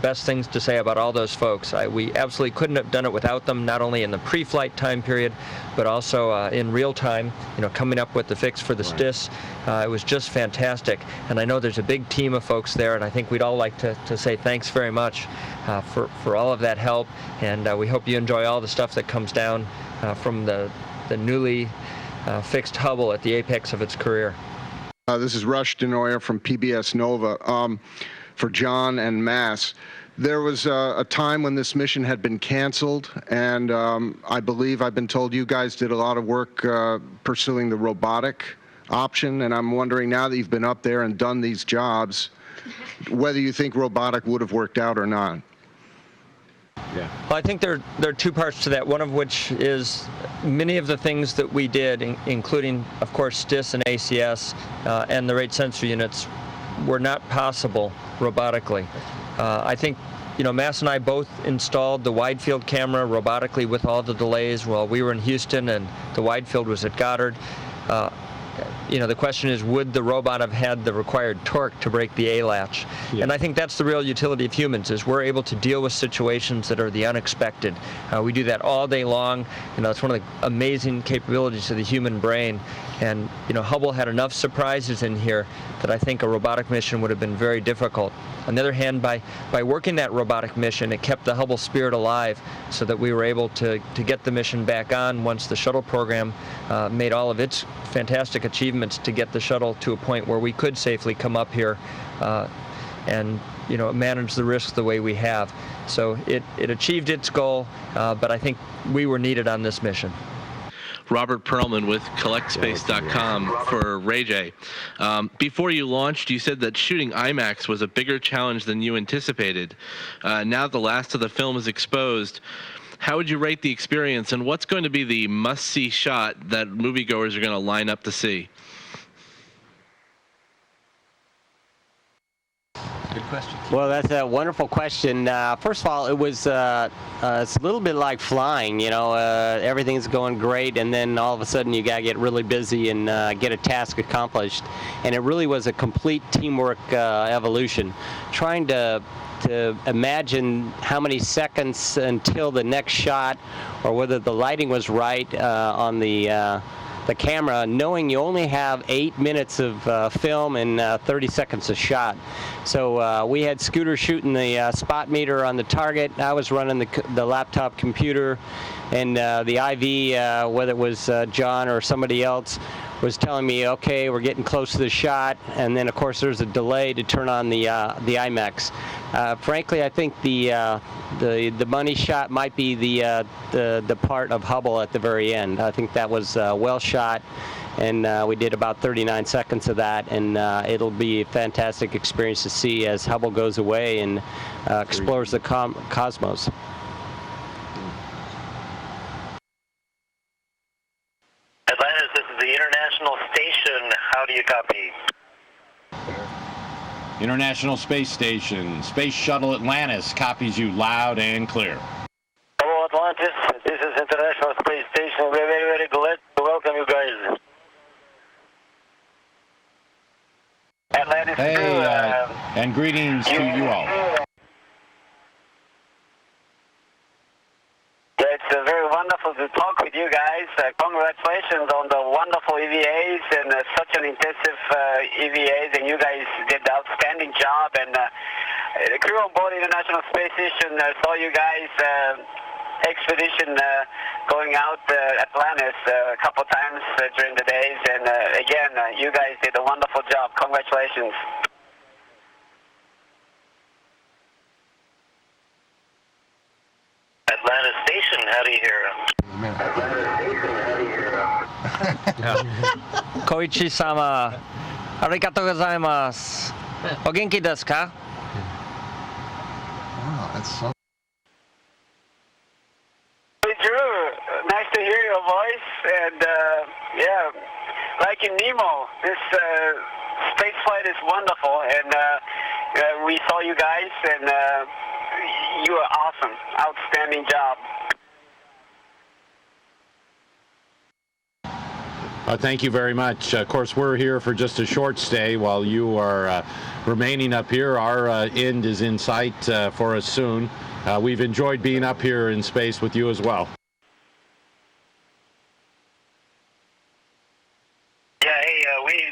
best things to say about all those folks. We absolutely couldn't have done it without them, not only in the pre-flight time period, but also in real time, coming up with the fix for the STS. It was just fantastic, and I know there's a big team of folks there, and I think we'd all like to say thanks very much for all of that help, and we hope you enjoy all the stuff that comes down from the newly fixed Hubble at the apex of its career. This is Rush Denoyer from PBS Nova. For John and Mass, there was a time when this mission had been canceled, and I believe I've been told you guys did a lot of work pursuing the robotic option, and I'm wondering, now that you've been up there and done these jobs, whether you think robotic would have worked out or not. Yeah. Well, I think there are two parts to that, one of which is many of the things that we did, including, of course, STS and ACS and the rate sensor units, were not possible robotically. I think Mass and I both installed the wide field camera robotically with all the delays while we were in Houston and the wide field was at Goddard. The question is, would the robot have had the required torque to break the A-latch? Yeah. And I think that's the real utility of humans, is we're able to deal with situations that are the unexpected. We do that all day long. It's one of the amazing capabilities of the human brain. And, Hubble had enough surprises in here that I think a robotic mission would have been very difficult. On the other hand, by working that robotic mission, it kept the Hubble spirit alive so that we were able to get the mission back on once the shuttle program made all of its fantastic achievements to get the shuttle to a point where we could safely come up here and manage the risks the way we have. So it achieved its goal, but I think we were needed on this mission. Robert Perlman with CollectSpace.com for Ray J. Before you launched, you said that shooting IMAX was a bigger challenge than you anticipated. Now the last of the film is exposed. How would you rate the experience, and what's going to be the must-see shot that moviegoers are going to line up to see? Good question. Well, that's a wonderful question. First of all, it was it's a little bit like flying. Everything's going great, and then all of a sudden you got to get really busy and get a task accomplished. And it really was a complete teamwork evolution. Trying to imagine how many seconds until the next shot, or whether the lighting was right on the camera, knowing you only have 8 minutes of film and 30 seconds a shot. So we had Scooter shooting the spot meter on the target. I was running the laptop computer, and the IV, whether it was John or somebody else, was telling me, okay, we're getting close to the shot, and then of course there's a delay to turn on the IMAX. Frankly, I think the money shot might be the part of Hubble at the very end. I think that was well shot, and we did about 39 seconds of that, and it'll be a fantastic experience to see as Hubble goes away and explores the cosmos. Atlantis, this is the international station. How do you copy? International Space Station, Space Shuttle Atlantis copies you loud and clear. Hello, Atlantis. This is International Space Station. We're very, very glad to welcome you guys. Atlantis. Hey, and greetings to you all. Yeah, it's very wonderful to talk with you guys. Congratulations on the wonderful EVAs and such an intensive EVAs, and you guys did an outstanding job. And the crew on board the International Space Station saw you guys expedition going out Atlantis a couple times during the days, and again, you guys did a wonderful job. Congratulations. Atlantis Station, how do you hear him? Atlantis Station, how do you hear him? Koichi-sama, arigatou gozaimasu. O genki desu ka? Wow, that's so... Hey, Drew, nice to hear your voice, and yeah, like in Nemo, this space flight is wonderful, and we saw you guys, and you are awesome. Outstanding job. Thank you very much. Of course, we're here for just a short stay while you are remaining up here. Our end is in sight for us soon. We've enjoyed being up here in space with you as well. Yeah, hey,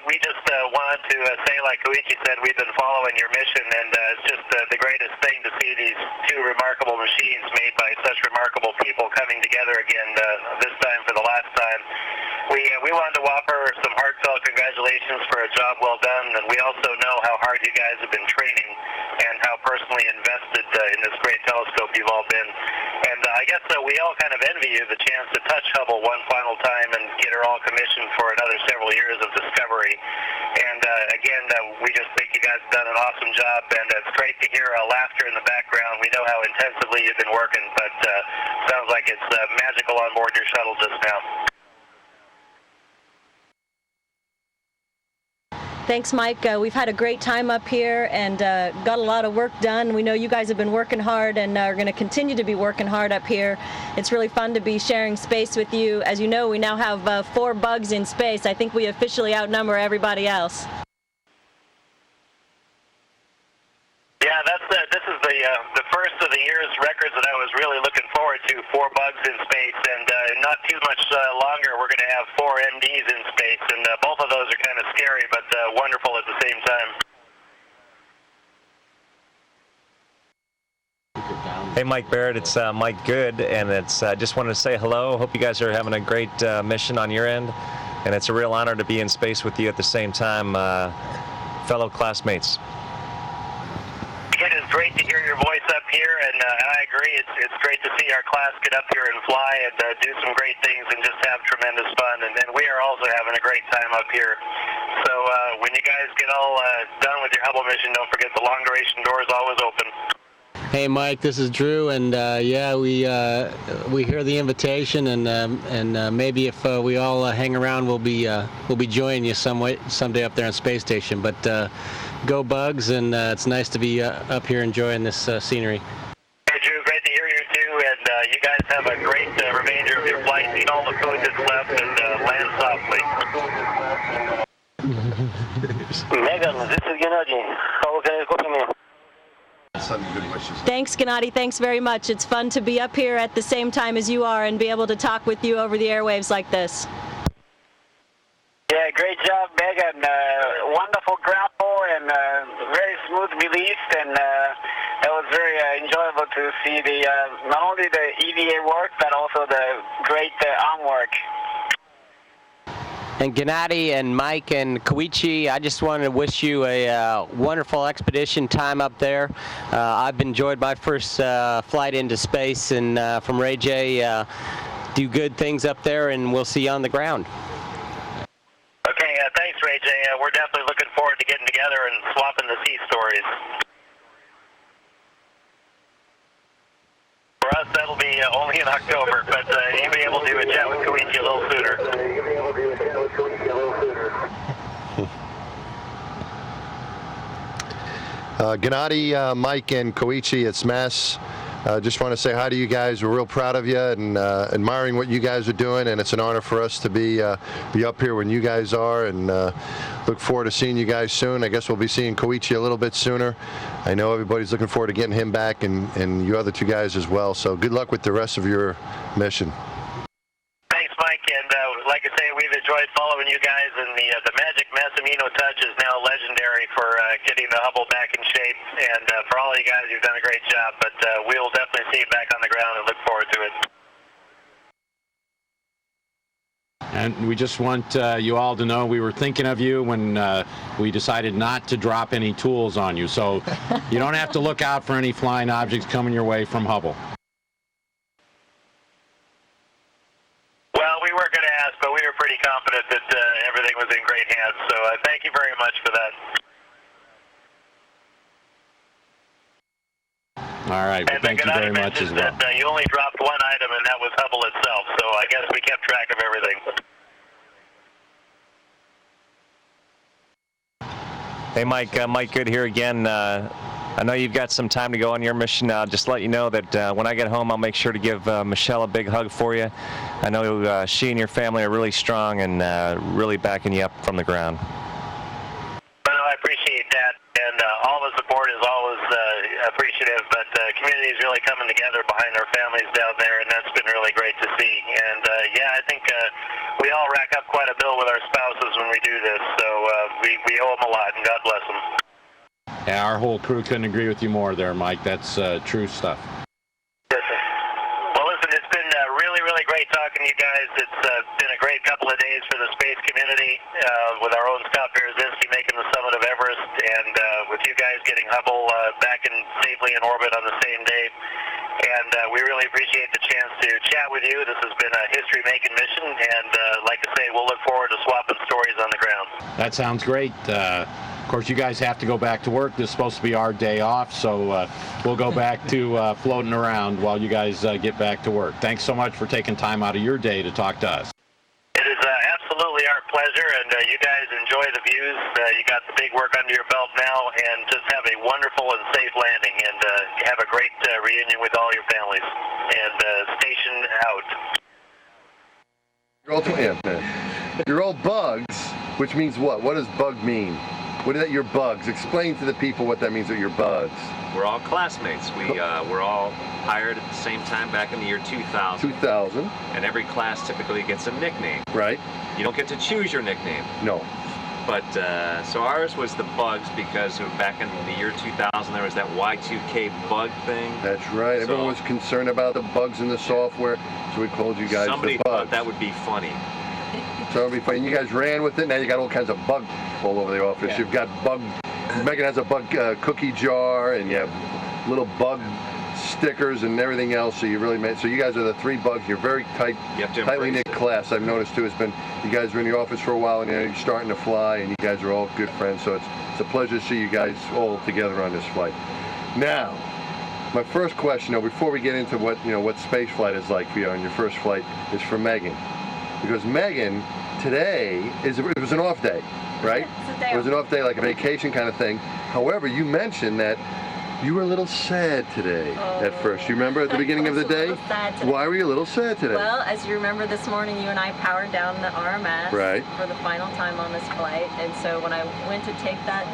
we just wanted to say, like Koichi said, we've been following your mission, and it's just the greatest thing to see these two remarkable machines made by such remarkable people coming together again, this time for the last time. We wanted to offer some heartfelt congratulations for a job well done, and we also know how hard you guys have been training and how personally invested in this great telescope you've all been. And I guess we all kind of envy you the chance to touch Hubble one final time and get her all commissioned for another several years of discovery. And again, we just think you guys have done an awesome job, and it's great to hear laughter in the background. We know how intensively you've been working, but sounds like it's magical on board your shuttle just now. Thanks, Mike. We've had a great time up here and got a lot of work done. We know you guys have been working hard and are going to continue to be working hard up here. It's really fun to be sharing space with you. As you know, we now have 4 bugs in space. I think we officially outnumber everybody else. Yeah, this is the first of the year's records that I was really looking forward to. 4 bugs in space, and not too much longer, we're going to have 4 MDs in space, and both of those are kind of scary, but wonderful at the same time. Hey, Mike Barrett, it's Mike Good, and I just wanted to say hello. Hope you guys are having a great mission on your end, and it's a real honor to be in space with you at the same time, fellow classmates. It is great to hear your voice up here, and I agree. It's great to see our class get up here and fly and do some great things and just have tremendous fun. And we are also having a great time up here. So when you guys get all done with your Hubble mission, don't forget the long duration door is always open. Hey, Mike, this is Drew, and yeah, we hear the invitation, and maybe if we all hang around, we'll be joining you someday up there on Space Station. But go Bugs, and it's nice to be up here enjoying this scenery. Hey, Drew, great to hear you too, and you guys have a great remainder of your flight. Eat all the food that's left, and land softly. Megan, this is Gennady. How can I copy me? Thanks, Gennady. Thanks very much. It's fun to be up here at the same time as you are and be able to talk with you over the airwaves like this. Yeah, great job, Megan. Wonderful grapple and very smooth release, and it was very enjoyable to see the not only the EVA work, but also the great arm work. And Gennady and Mike and Koichi, I just wanted to wish you a wonderful expedition time up there. I've enjoyed my first flight into space, and from Ray J, do good things up there, and we'll see you on the ground. Okay, thanks, Ray J. We're definitely looking forward to getting together and swapping the sea stories. For us, that'll be only in October, but you'll be able to chat with Koichi a little sooner. Gennady, Mike, and Koichi, it's Mass. Just want to say hi to you guys. We're real proud of you and admiring what you guys are doing, and it's an honor for us to be up here when you guys are, and look forward to seeing you guys soon. I guess we'll be seeing Koichi a little bit sooner. I know everybody's looking forward to getting him back, and you other 2 guys as well. So good luck with the rest of your mission. Thanks, Mike, and like I say, we've enjoyed following you guys, and the magic Massimino touch is now legendary for getting the Hubble back in shape, and for all of you guys, you've done a great job, but we will definitely see you back on the ground and look forward to it. And we just want you all to know we were thinking of you when we decided not to drop any tools on you, so you don't have to look out for any flying objects coming your way from Hubble. Well, we weren't going to ask, but we were pretty confident that everything was in great hands, so thank you very much for that. All right, well, thank you very much as well. That, you only dropped one item, and that was Hubble itself, so I guess we kept track of everything. Hey, Mike, Mike Good here again. I know you've got some time to go on your mission. I'll just let you know that when I get home, I'll make sure to give Michelle a big hug for you. I know she and your family are really strong and really backing you up from the ground. Well, I appreciate that, and all the support is always appreciative, but the community is really coming together behind our families down there, and that's been really great to see. And yeah, I think we all rack up quite a bill with our spouses when we do this, so we owe them a lot, and God bless them. Yeah, our whole crew couldn't agree with you more there, Mike. That's true stuff. Yes, sir. Well, listen, it's been really, really great talking to you guys. It's been a great couple of days for the space community with our own Scott Berezzinski making the summit of Everest, and with you guys getting Hubble back safely in orbit on the same day. And we really appreciate the chance to chat with you. This has been a history-making mission, and like I say, we'll look forward to swapping stories on the ground. That sounds great. Of course, you guys have to go back to work. This is supposed to be our day off, so we'll go back to floating around while you guys get back to work. Thanks so much for taking time out of your day to talk to us. It is absolutely our pleasure, and you guys enjoy the views. You got the big work under your belt now, and just have a wonderful and safe landing, and have a great reunion with all your families. And station out. You're all bugs, which means what? What does bug mean? What is that? You're bugs. Explain to the people what that means that you're bugs. We're all classmates. We were all hired at the same time back in the year 2000. 2000. And every class typically gets a nickname. Right. You don't get to choose your nickname. No. But, so ours was the Bugs because back in the year 2000 there was that Y2K bug thing. That's right. So, everyone was concerned about the bugs in the software, so we called you guys somebody the bugs. thought that would be funny. So it'll be funny. You guys ran with it. Now you got all kinds of bug all over the office. Yeah. You've got bug. Megan has a bug cookie jar, and you have little bug stickers and everything else. So you really made. So you guys are the three bugs. You're very tightly knit class. I've noticed too. It's been you guys were in the office for a while, and you're starting to fly, and you guys are all good friends. So it's a pleasure to see you guys all together on this flight. Now, my first question, before we get into what space flight is like for you on your first flight, is for Megan, because Megan. Today it was an off day, right? It was an off day, like a vacation kind of thing. However, you mentioned that you were a little sad today at first. You remember at the beginning of the day? Why were you a little sad today? Well, as you remember this morning, you and I powered down the RMS for the final time on this flight. And so when I went to take that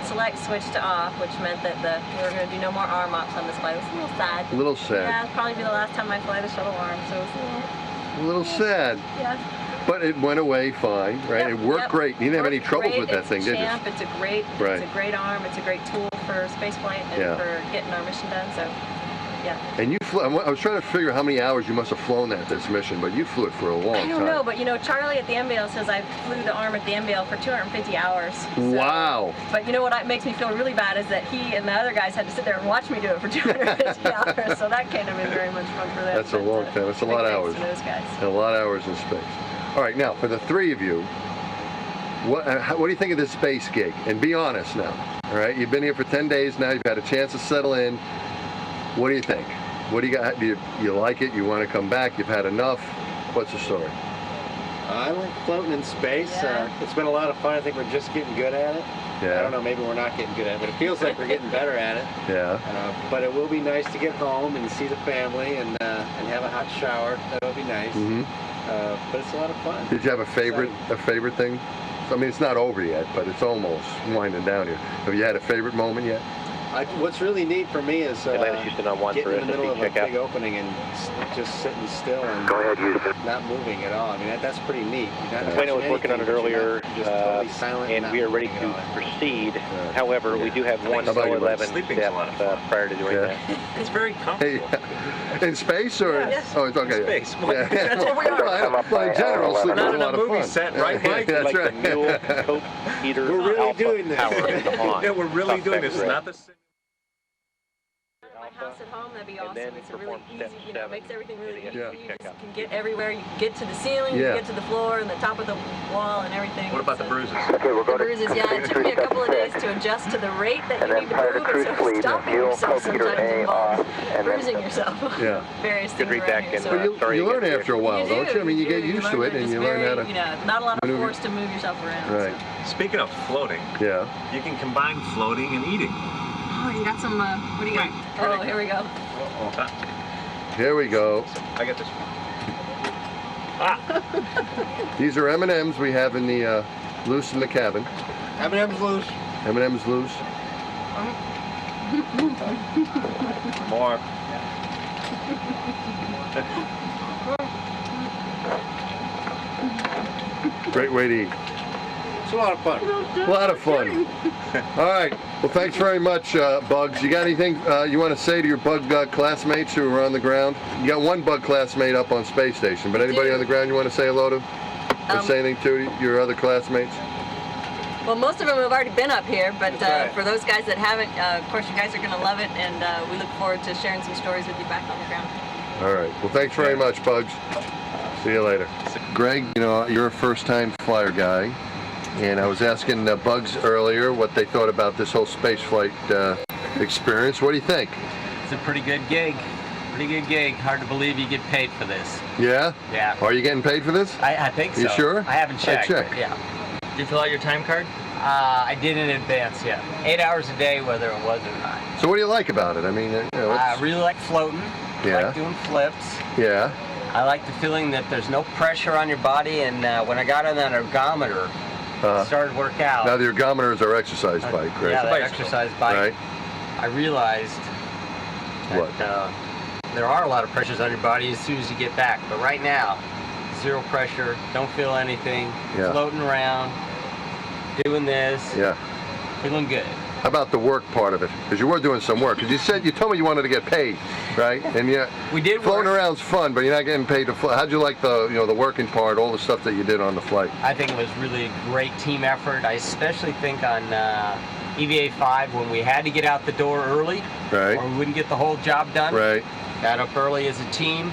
select switch to off, which meant that we were going to do no more arm ops on this flight, it was a little sad. A little sad. Yeah, it'll probably be the last time I fly the shuttle arm, so it was a little sad. Yeah. But it went away fine, right? It worked great. You didn't have any troubles with that thing, did you? It's a great arm. It's a great tool for spaceflight and for getting our mission done. So, yeah. And you flew. I was trying to figure out how many hours you must have flown this mission, but you flew it for a long time. I don't know, but Charlie at the MBL says I flew the arm at the MBL for 250 hours. So, wow. But what makes me feel really bad is that he and the other guys had to sit there and watch me do it for 250 hours. So that can't have been very much fun for them. That's a long time. That's a lot of hours. Those guys. A lot of hours in space. All right, now for the three of you, what do you think of this space gig? And be honest now. All right, you've been here for 10 days now. You've had a chance to settle in. What do you think? What do you got? Do you like it? You want to come back? You've had enough? What's the story? I like floating in space. It's been a lot of fun. I think we're just getting good at it. Yeah. I don't know, maybe we're not getting good at it, but it feels like we're getting better at it. Yeah. But it will be nice to get home and see the family and have a hot shower. That would be nice. Mm-hmm. But it's a lot of fun. Did you have a favorite thing? I mean, it's not over yet, but it's almost winding down here. Have you had a favorite moment yet? What's really neat for me is Atlantis Houston on 1 getting for in the middle of a checkout. big opening and just sitting still and not moving at all. I mean, that's pretty neat. Bueno was working on it earlier, totally silent and we are ready to proceed. However, we do have one about you, 11 Sleeping's a lot of step prior to doing that. It's very comfortable. In space or? Yes. Oh, it's okay. In space. Yeah. That's what we are. Well, in general, sleeping is Not a in a lot of movie fun. set, right, Mike? That's Like right. the mule coat heater We're really alpha doing this. power is on. Yeah, we're really doing this. It's not the same. House at home, that'd be awesome. then It's a really perform step easy, seven. makes everything really easy. Yeah. You just can get everywhere. You can get to the ceiling, you Yeah. can get to the floor and the top of the wall and everything. What about the bruises? Okay, we'll go The bruises, it took me a couple of days to adjust to the rate that you need to move, and so stopping yourself sometimes involves bruising yourself. Yeah. Various Good things read around back here. and, So You learn after a while, You don't you? I mean, you get used to it and you learn how to. not a lot of maneuver. force to move yourself around. Right. Speaking of floating, Yeah. you can combine floating and eating. Oh, you got some, what do you got? Oh, here we go. Here we go. I got this. These are M&Ms we have in the loose in the cabin. M&M's loose. M&M's loose. More. Great way to eat. It's a lot of fun. A lot of fun. All right. Well, thanks very much, Bugs. You got anything you want to say to your Bug classmates who are on the ground? You got one Bug classmate up on space station, but anybody on the ground you want to say hello to? Or say anything to your other classmates? Well, most of them have already been up here, but for those guys that haven't, of course, you guys are going to love it, and we look forward to sharing some stories with you back on the ground. All right. Well, thanks very much, Bugs. See you later. Greg, you're a first-time flyer guy, and I was asking Bugs earlier what they thought about this whole space flight experience. What do you think? It's a pretty good gig. Pretty good gig. Hard to believe you get paid for this. Yeah? Yeah. Are you getting paid for this? I think so. You sure? I haven't checked. Check. Yeah. Did you fill out your time card? I did in advance, yeah. 8 hours a day, whether it was or not. So what do you like about it? I mean, I really like floating. Yeah. I like doing flips. Yeah. I like the feeling that there's no pressure on your body, and when I got on that ergometer, started to work out. Now the ergometer is our exercise bike, right? Yeah, that exercise bike. Right. I realized that there are a lot of pressures on your body as soon as you get back, but right now, zero pressure, don't feel anything, floating around, doing this, feeling good. How about the work part of it? Because you were doing some work. Because you told me you wanted to get paid, right? And we did. Floating around's fun, but you're not getting paid to fly. How'd you like the working part, all the stuff that you did on the flight? I think it was really a great team effort. I especially think on EVA 5 when we had to get out the door early, right, or we wouldn't get the whole job done. Right. Got up early as a team.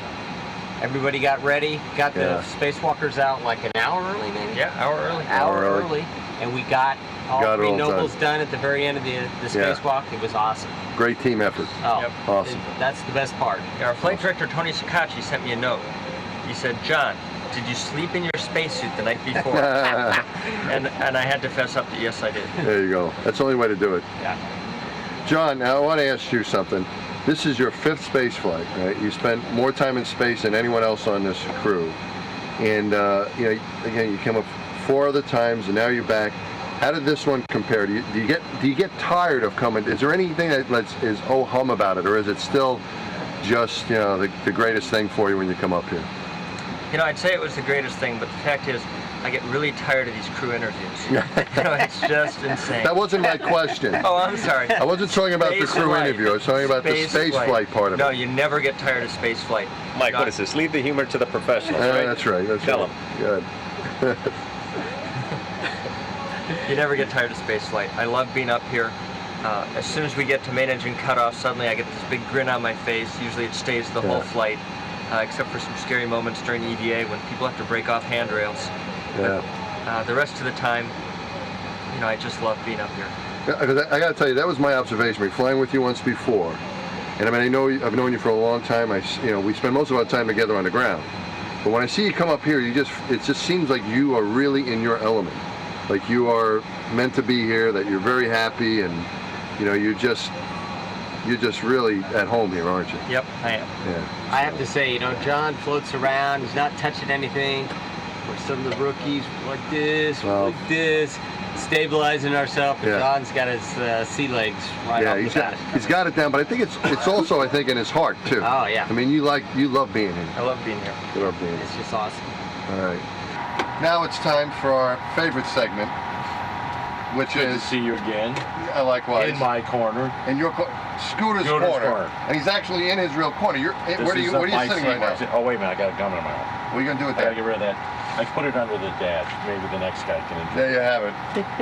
Everybody got ready. Got the spacewalkers out like an hour early, maybe. Yeah, hour early, and we got all three nobles done at the very end of the spacewalk. It was awesome. Great team effort. Oh, awesome. That's the best part. Our flight director, Tony Sakachi, sent me a note. He said, John, did you sleep in your spacesuit the night before? and I had to fess up that yes, I did. There you go. That's the only way to do it. Yeah. John, now I want to ask you something. This is your 5th space flight, right? You spent more time in space than anyone else on this crew. And, again, you came up 4 other times, and now you're back. How did this one compare? Do you get tired of coming? Is there anything that is oh-hum about it, or is it still just, the greatest thing for you when you come up here? I'd say it was the greatest thing, but the fact is, I get really tired of these crew interviews. It's just insane. That wasn't my question. Oh, I'm sorry. I wasn't talking about the crew interview. I was talking about the space flight part of it. No, you never get tired of space flight. Mike, what is this? Leave the humor to the professionals, right? That's right. Tell them. Good. You never get tired of space flight. I love being up here. As soon as we get to main engine cutoff, suddenly I get this big grin on my face. Usually it stays the whole flight, except for some scary moments during EVA when people have to break off handrails. Yeah. The rest of the time, I just love being up here. I got to tell you, that was my observation. We're flying with you once before, and I mean, I've known you for a long time. We spend most of our time together on the ground. But when I see you come up here, it just seems like you are really in your element. Like you are meant to be here. That you're very happy, and you're just really at home here, aren't you? Yep, I am. Yeah. I have to say, John floats around. He's not touching anything. We're some of the rookies like this, stabilizing ourselves. But John's got his sea legs right off the bat. He's got it down, but I think it's also in his heart too. Oh yeah. I mean, you love being here. I love being here. You love being here. It's just awesome. All right. Now it's time for our favorite segment, which Good is to see you again. Likewise. In my corner. In your Scooter's corner. And he's actually in his real corner. Where are you sitting right now? Oh wait a minute, I got a gum in my mouth. What are you gonna do with that? I that? gotta get rid of that. I put it under the dash. Maybe the next guy can enjoy it. There you have it.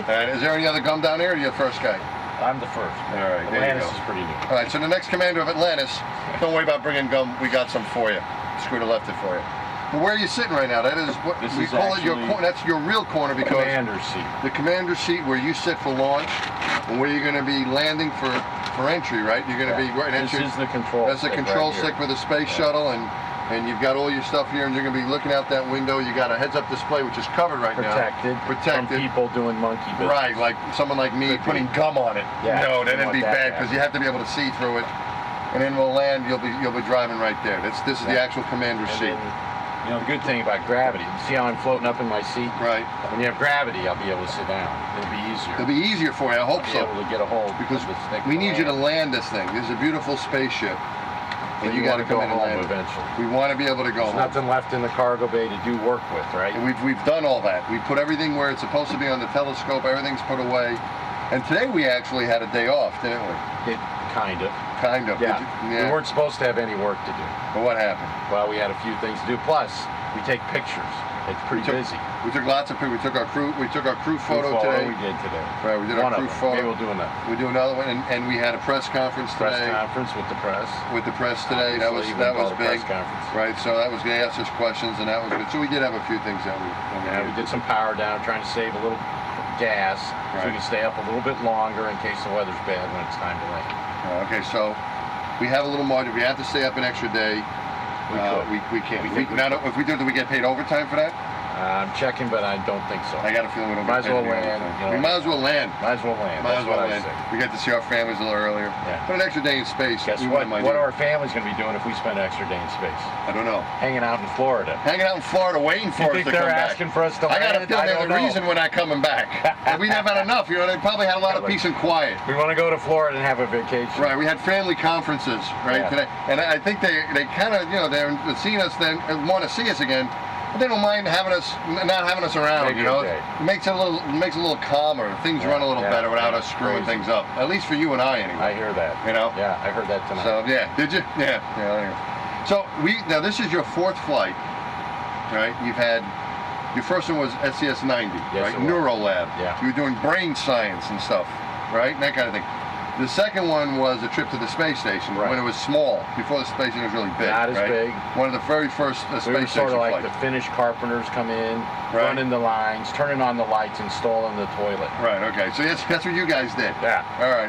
And is there any other gum down there, or are you the first guy? I'm the first. All right, Atlantis is pretty new. All right, so the next commander of Atlantis, don't worry about bringing gum. We got some for you. Scooter left it for you. But where are you sitting right now? That is what we call it your corner. That's your real corner because commander's seat. The commander's seat where you sit for launch, and where you're going to be landing for entry, right? You're going to be right entry. This is the control. That's the control stick for the space shuttle, and you've got all your stuff here, and you're going to be looking out that window. You got a heads-up display, which is covered right now. Protected. From people doing monkey business. Right, like someone like me putting gum on it. Yeah, no, that'd be bad because you have to be able to see through it. And then we'll land. You'll be driving right there. This is the actual commander's seat. The good thing about gravity, you see how I'm floating up in my seat? Right. When you have gravity, I'll be able to sit down. It'll be easier. It'll be easier for you, I hope so. Able to get a hold because we need you to land this thing. This is a beautiful spaceship. And you got to go come in and home land eventually. We want to be able to go There's home. nothing left in the cargo bay to do work with, right? And we've done all that. We put everything where it's supposed to be on the telescope. Everything's put away. And today we actually had a day off, didn't we? Kind of. Kind of. Yeah. We weren't supposed to have any work to do. But what happened? Well, we had a few things to do. Plus, we take pictures. It's pretty busy. We took lots of pictures. We took our crew photo today. We did today. Right, we did one our crew photo. Maybe we'll do another. We do another one, and we had a press conference today. Press conference with the press. With the press today. Obviously, that was big. Press conference. Right, so that was they asked us questions, and that was good. So we did have a few things that we. We did some power down, trying to save a little gas, so we can stay up a little bit longer in case the weather's bad when it's time to land. Okay, so we have a little margin. We have to stay up an extra day. We can't. Now, if we do, we get paid overtime for that? I'm checking, but I don't think so. I got a feeling we don't Might as well land. We might as well land. Might as well land. Might as well land. Say. We got to see our families a little earlier. Yeah. Put an extra day in space. Guess what? What are our families going to be doing if we spend an extra day in space? I don't know. Hanging out in Florida. Hanging out in Florida waiting for us to come back. You think they're asking for us to land? I got a feeling there's a reason we're not coming back. We never had enough. You know, they probably had a lot of peace and quiet. We want to go to Florida and have a vacation. Right. We had family conferences, right, today. And I think they kind of, you know, they're seeing us then and want to see us again. But they don't mind having us, not having us around. Maybe you know, it makes it a little calmer. Things run a little better without us screwing things up. At least for you and I, anyway. I hear that. You know. Yeah, I heard that tonight. So yeah, did you? Yeah. Anyway. So now this is your 4th flight, right? You've had your first one was STS-90, right? Neurolab. Yeah. You were doing brain science and stuff, right? And that kind of thing. The second one was a trip to the space station when it was small, before the space station was really big. Not as big. One of the very first space station flights. We were sort of like the Finnish carpenters come in, running the lines, turning on the lights, installing the toilet. Right, okay. So that's what you guys did. Yeah. All right.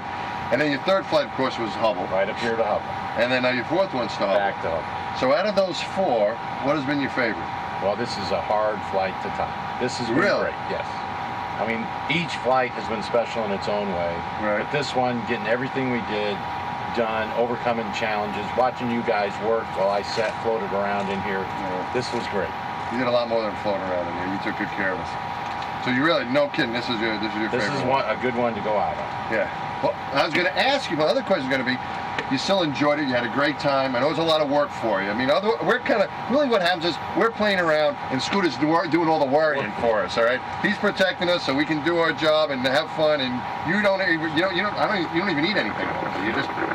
And then your 3rd flight, of course, was Hubble. Right up here to Hubble. And then now your 4th one's to Hubble. Back to Hubble. So out of those 4, what has been your favorite? Well, this is a hard flight to top. This has been great, yes. I mean, each flight has been special in its own way. Right. But this one, getting everything we did done, overcoming challenges, watching you guys work while I floated around in here. This was great. You did a lot more than floating around in here. You took good care of us. So you really, no kidding, this is your favorite one. This is a good one to go out on. Yeah. Well, I was going to ask you, my other question is going to be, you still enjoyed it, you had a great time. I know it was a lot of work for you. I mean, we're kind of, really what happens is we're playing around and Scooter's doing all the worrying for us, all right? He's protecting us so we can do our job and have fun, and you don't even need anything.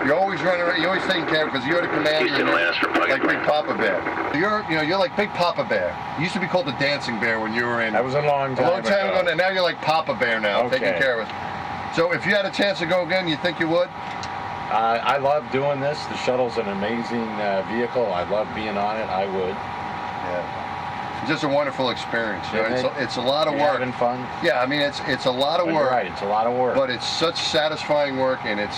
You're always running around, you're always taking care of, because you're the commander, and you're like Big Papa Bear. You're like Big Papa Bear. You used to be called the Dancing Bear when you were in. That was a long time ago. And now you're like Papa Bear now, taking care of us. So if you had a chance to go again, you think you would? I love doing this. The shuttle's an amazing vehicle. I love being on it. I would. Yeah. It's just a wonderful experience. You know? It's a lot of work. Having fun? Yeah, I mean it's a lot of work. You're right, it's a lot of work. But it's such satisfying work, and it's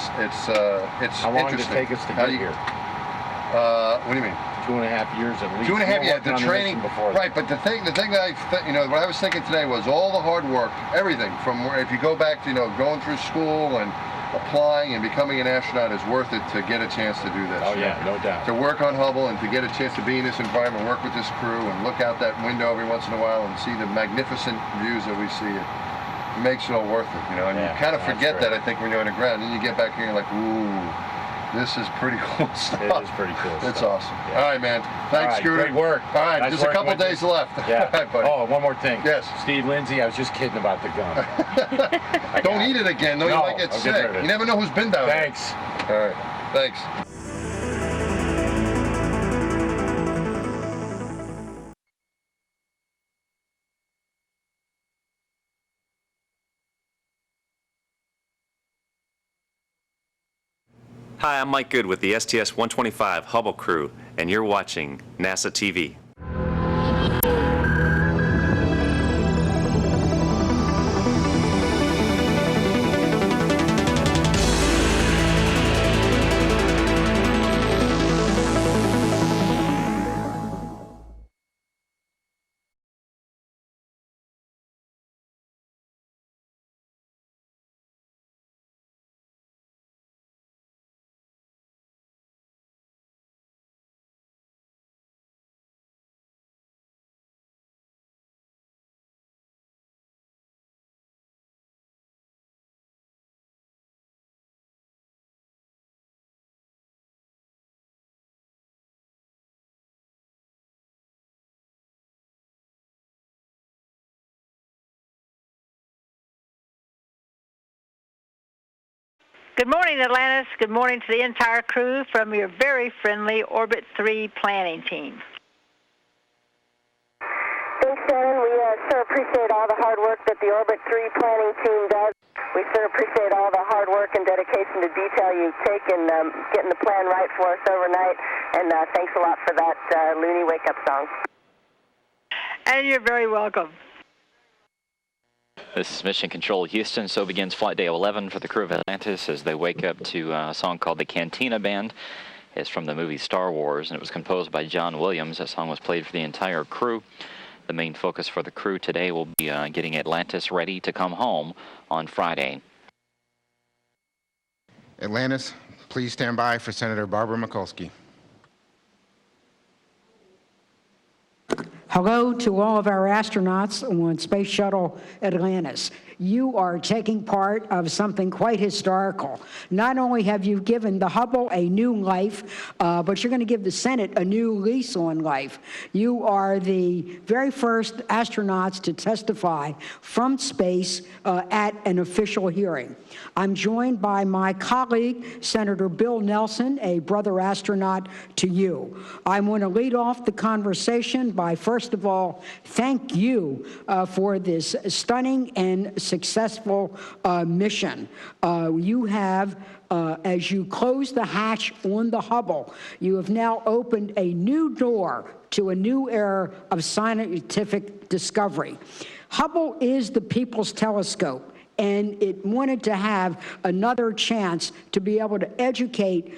How long did it take us to get here? What do you mean? 2.5 years at least. 2.5 years. The training before. Right, but the thing that what I was thinking today was all the hard work, everything from if you go back to going through school and applying and becoming an astronaut is worth it to get a chance to do this. Oh yeah, no doubt. To work on Hubble and to get a chance to be in this environment, work with this crew, and look out that window every once in a while and see the magnificent views that we see. It makes it all worth it, And you kind of forget that, I think, when you're on the ground. And then you get back here and you're like, ooh. This is pretty cool stuff. It is pretty cool It's stuff. awesome. Yeah. All right, man. Thanks, Scooter. Great work. All right, nice just a couple days left. Yeah. All right, buddy. Oh, one more thing. Yes. Steve Lindsay, I was just kidding about the gun. Don't eat it again. No, you might get sick. You never know who's been down there. Thanks. All right. Thanks. Hi, I'm Mike Good with the STS-125 Hubble crew, and you're watching NASA TV. Good morning, Atlantis. Good morning to the entire crew from your very friendly Orbit 3 planning team. Thanks, Shannon. We sure appreciate all the hard work that the Orbit 3 planning team does. We sure appreciate all the hard work and dedication to detail you take in getting the plan right for us overnight. And thanks a lot for that loony wake-up song. And you're very welcome. This is Mission Control Houston. So begins Flight Day 11 for the crew of Atlantis as they wake up to a song called The Cantina Band. It's from the movie Star Wars, and it was composed by John Williams. That song was played for the entire crew. The main focus for the crew today will be getting Atlantis ready to come home on Friday. Atlantis, please stand by for Senator Barbara Mikulski. Hello to all of our astronauts on Space Shuttle Atlantis. You are taking part of something quite historical. Not only have you given the Hubble a new life, but you're going to give the Senate a new lease on life. You are the very first astronauts to testify from space at an official hearing. I'm joined by my colleague, Senator Bill Nelson, a brother astronaut to you. I want to lead off the conversation by, first of all, thank you for this stunning and successful mission. You have, as you close the hatch on the Hubble, you have now opened a new door to a new era of scientific discovery. Hubble is the people's telescope, and it wanted to have another chance to be able to educate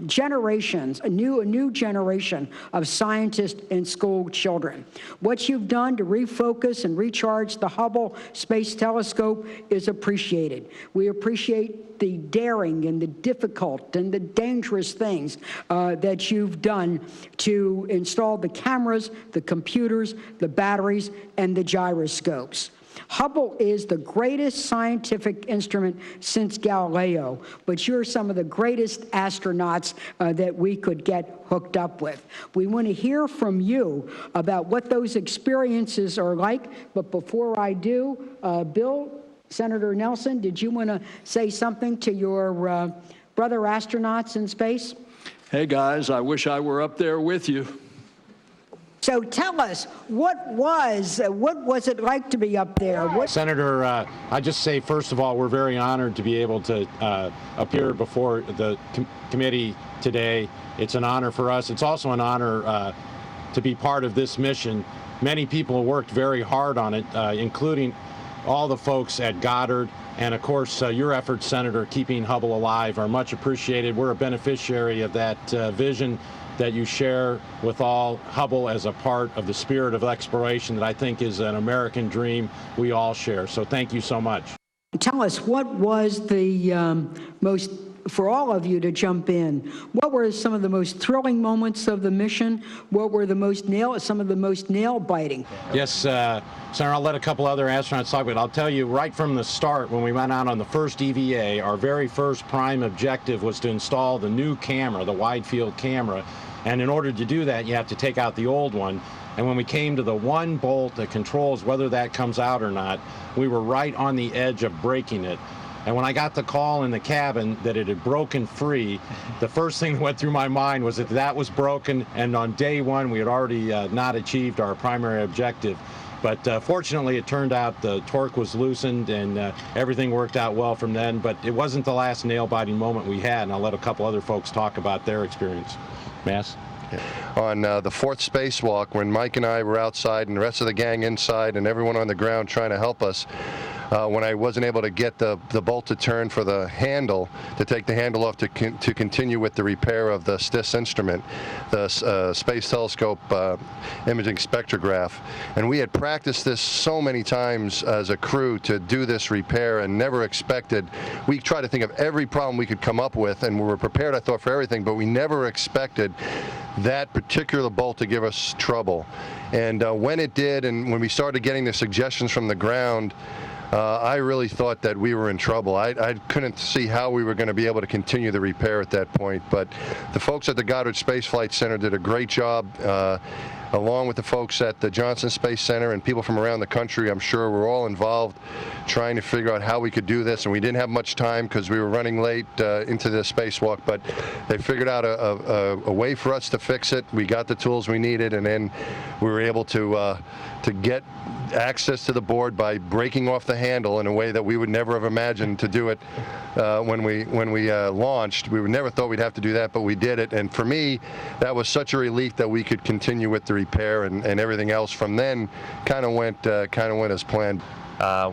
generations, a new generation of scientists and school children. What you've done to refocus and recharge the Hubble Space Telescope is appreciated. We appreciate the daring and the difficult and the dangerous things that you've done to install the cameras, the computers, the batteries, and the gyroscopes. Hubble is the greatest scientific instrument since Galileo, but you're some of the greatest astronauts that we could get hooked up with. We want to hear from you about what those experiences are like, but before I do, Bill, Senator Nelson, did you want to say something to your brother astronauts in space? Hey guys, I wish I were up there with you. So tell us, what was it like to be up there? Senator, I just say, first of all, we're very honored to be able to appear before the committee today. It's an honor for us. It's also an honor to be part of this mission. Many people worked very hard on it, including all the folks at Goddard. And of course, your efforts, Senator, keeping Hubble alive are much appreciated. We're a beneficiary of that vision that you share with all. Hubble as a part of the spirit of exploration that I think is an American dream we all share. So thank you so much. Tell us, what was the most, for all of you to jump in, what were some of the most thrilling moments of the mission? What were some of the most nail-biting? Yes, Senator, I'll let a couple other astronauts talk about it. I'll tell you, right from the start, when we went out on the first EVA, our very first prime objective was to install the new camera, the wide-field camera. And in order to do that, you have to take out the old one. And when we came to the one bolt that controls whether that comes out or not, we were right on the edge of breaking it. And when I got the call in the cabin that it had broken free, the first thing that went through my mind was that that was broken, and on day one we had already not achieved our primary objective. But fortunately, it turned out the torque was loosened and everything worked out well from then. But it wasn't the last nail-biting moment we had, and I'll let a couple other folks talk about their experience. Mass? On the fourth spacewalk, when Mike and I were outside and the rest of the gang inside and everyone on the ground trying to help us, when I wasn't able to get the bolt to turn for the handle, to take the handle off to continue with the repair of the STS instrument, the Space Telescope Imaging Spectrograph. And we had practiced this so many times as a crew to do this repair and never expected. We tried to think of every problem we could come up with, and we were prepared, I thought, for everything, but we never expected that particular bolt to give us trouble. And when it did, and when we started getting the suggestions from the ground, I really thought that we were in trouble. I couldn't see how we were going to be able to continue the repair at that point. But the folks at the Goddard Space Flight Center did a great job, along with the folks at the Johnson Space Center and people from around the country. I'm sure we're all involved trying to figure out how we could do this. And we didn't have much time because we were running late into the spacewalk. But they figured out a way for us to fix it. We got the tools we needed, and then we were able to get access to the board by breaking off the handle in a way that we would never have imagined to do it when we launched. We never thought we'd have to do that, but we did it. And for me, that was such a relief that we could continue with the repair, and everything else from then kind of went as planned.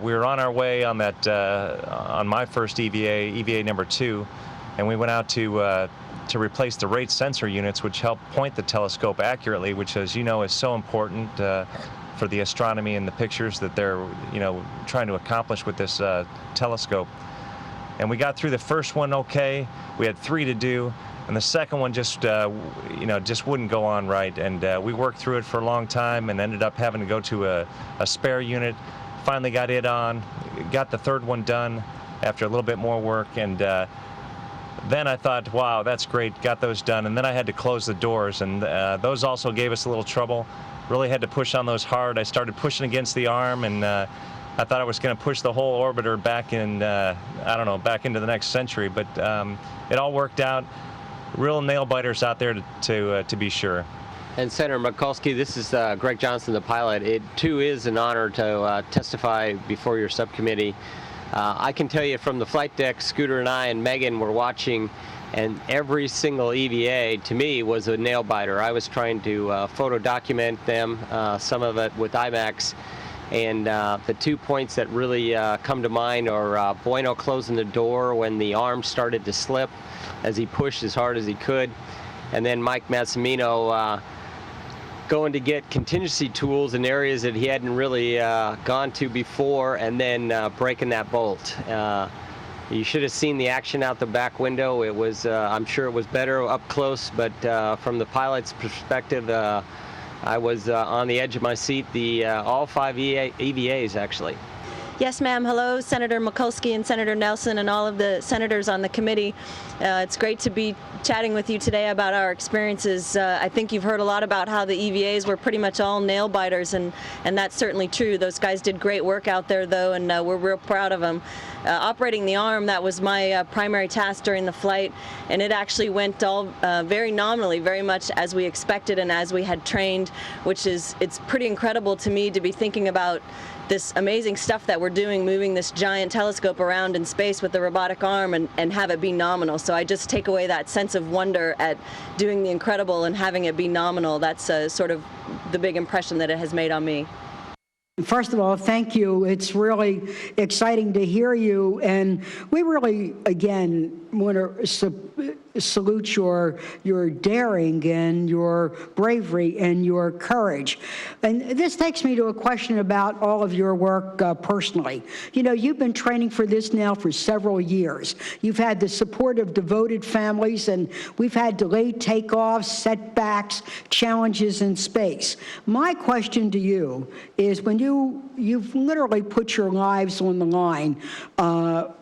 We were on our way on that on my first EVA number 2, and we went out to replace the rate sensor units, which help point the telescope accurately, which, as you know, is so important for the astronomy and the pictures that they're, trying to accomplish with this telescope. And we got through the first one okay. We had 3 to do, and the second one just wouldn't go on right. And we worked through it for a long time and ended up having to go to a spare unit. Finally got it on, got the third one done after a little bit more work, and then I thought, wow, that's great, got those done. And then I had to close the doors, and those also gave us a little trouble. Really had to push on those hard. I started pushing against the arm, and I thought I was going to push the whole orbiter back in, back into the next century. But it all worked out. Real nail biters out there to be sure. And Senator Mikulski, this is Greg Johnson, the pilot. It too is an honor to testify before your subcommittee. I can tell you from the flight deck, Scooter and I and Megan were watching, and every single EVA to me was a nail biter. I was trying to photo document them, some of it with IMAX. And the 2 points that really come to mind are Bueno closing the door when the arm started to slip as he pushed as hard as he could. And then Mike Massimino going to get contingency tools in areas that he hadn't really gone to before, and then breaking that bolt. You should have seen the action out the back window. It was, I'm sure it was better up close, but from the pilot's perspective, I was on the edge of my seat, all 5 EVAs actually. Yes, ma'am. Hello, Senator Mikulski and Senator Nelson and all of the senators on the committee. It's great to be chatting with you today about our experiences. I think you've heard a lot about how the EVAs were pretty much all nail biters, and that's certainly true. Those guys did great work out there, though, and we're real proud of them. Operating the arm, that was my primary task during the flight, and it actually went all very nominally, very much as we expected and as we had trained, it's pretty incredible to me to be thinking about this amazing stuff that we're doing, moving this giant telescope around in space with the robotic arm and have it be nominal. So I just take away that sense of wonder at doing the incredible and having it be nominal. That's sort of the big impression that it has made on me. First of all, thank you. It's really exciting to hear you, and we really, again, want to salute your daring and your bravery and your courage. And this takes me to a question about all of your work personally. You know, you've been training for this now for several years. You've had the support of devoted families, and we've had delayed takeoffs, setbacks, challenges in space. My question to you is, when you've literally put your lives on the line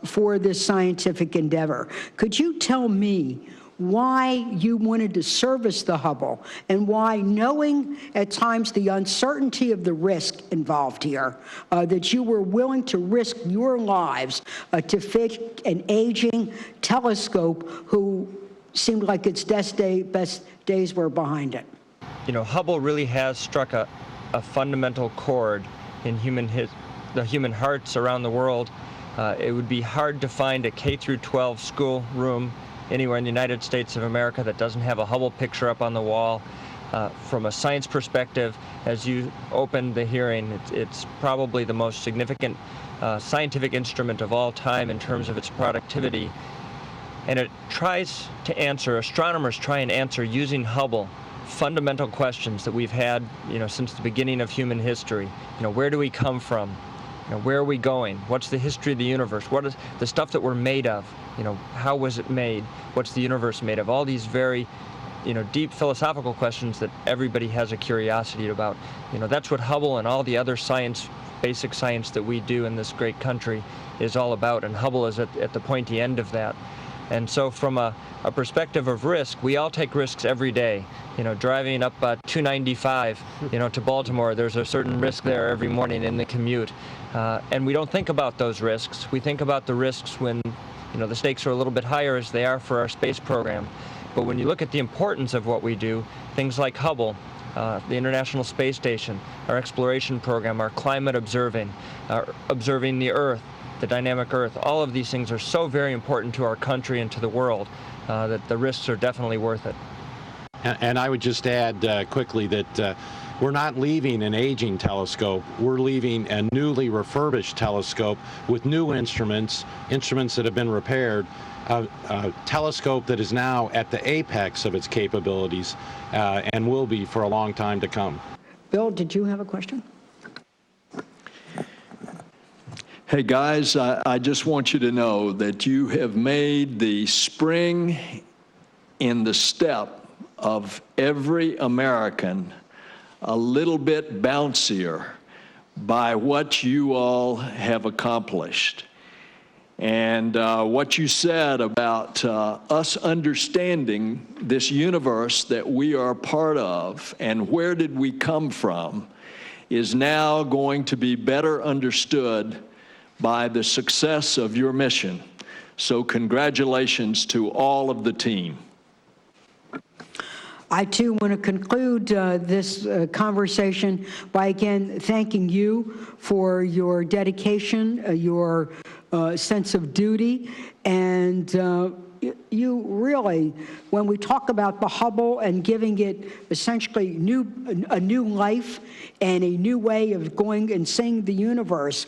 for this scientific endeavor, could you tell me why you wanted to service the Hubble, and why, knowing at times the uncertainty of the risk involved here, that you were willing to risk your lives to fit an aging telescope who seemed like its best days were behind it? You know, Hubble really has struck a fundamental chord in the human hearts around the world. It would be hard to find a K-12 school room anywhere in the United States of America that doesn't have a Hubble picture up on the wall. From a science perspective, as you opened the hearing, it's probably the most significant scientific instrument of all time in terms of its productivity. And it tries to answer, astronomers try and answer using Hubble, fundamental questions that we've had, since the beginning of human history. Where do we come from? Where are we going? What's the history of the universe? What is the stuff that we're made of? How was it made? What's the universe made of? All these very, deep philosophical questions that everybody has a curiosity about. That's what Hubble and all the other science, basic science that we do in this great country is all about, and Hubble is at the pointy end of that. And so from a perspective of risk, we all take risks every day. Driving up 295, to Baltimore, there's a certain risk there every morning in the commute. And we don't think about those risks. We think about the risks when, the stakes are a little bit higher, as they are for our space program. But when you look at the importance of what we do, things like Hubble, the International Space Station, our exploration program, our climate observing the Earth, the dynamic Earth, all of these things are so very important to our country and to the world that the risks are definitely worth it. And I would just add quickly that we're not leaving an aging telescope. We're leaving a newly refurbished telescope with new instruments that have been repaired, a telescope that is now at the apex of its capabilities and will be for a long time to come. Bill, did you have a question? Hey guys, I just want you to know that you have made the spring in the step of every American a little bit bouncier by what you all have accomplished. And what you said about us understanding this universe that we are part of and where did we come from is now going to be better understood by the success of your mission. So congratulations to all of the team. I too want to conclude this conversation by again thanking you for your dedication, your sense of duty, and you really, when we talk about the Hubble and giving it essentially a new life and a new way of going and seeing the universe,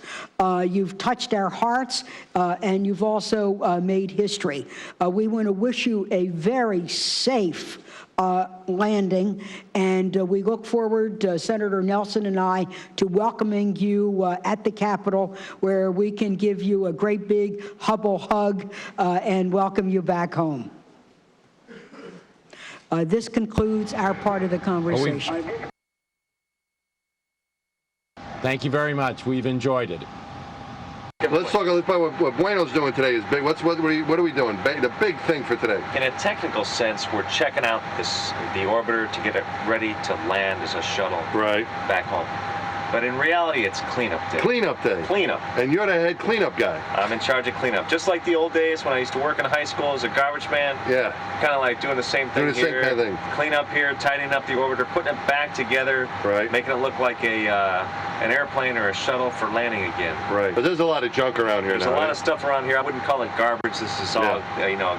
you've touched our hearts and you've also made history. We want to wish you a very safe landing, and we look forward, Senator Nelson and I, to welcoming you at the Capitol, where we can give you a great big Hubble hug and welcome you back home. This concludes our part of the conversation. Thank you very much. We've enjoyed it. Let's talk about what Bueno's doing today is big. What are we doing? The big thing for today. In a technical sense, we're checking out the orbiter to get it ready to land as a shuttle back home. But in reality, it's cleanup day. Cleanup day. Cleanup. And you're the head cleanup guy. I'm in charge of cleanup. Just like the old days when I used to work in high school as a garbage man. Yeah. Kind of like doing the same thing here. Doing the same kind of thing. Clean up here, tidying up the orbiter, putting it back together. Right. Making it look like an airplane or a shuttle for landing again. Right. But there's a lot of junk around here now. There's a lot of stuff around here. I wouldn't call it garbage. This is all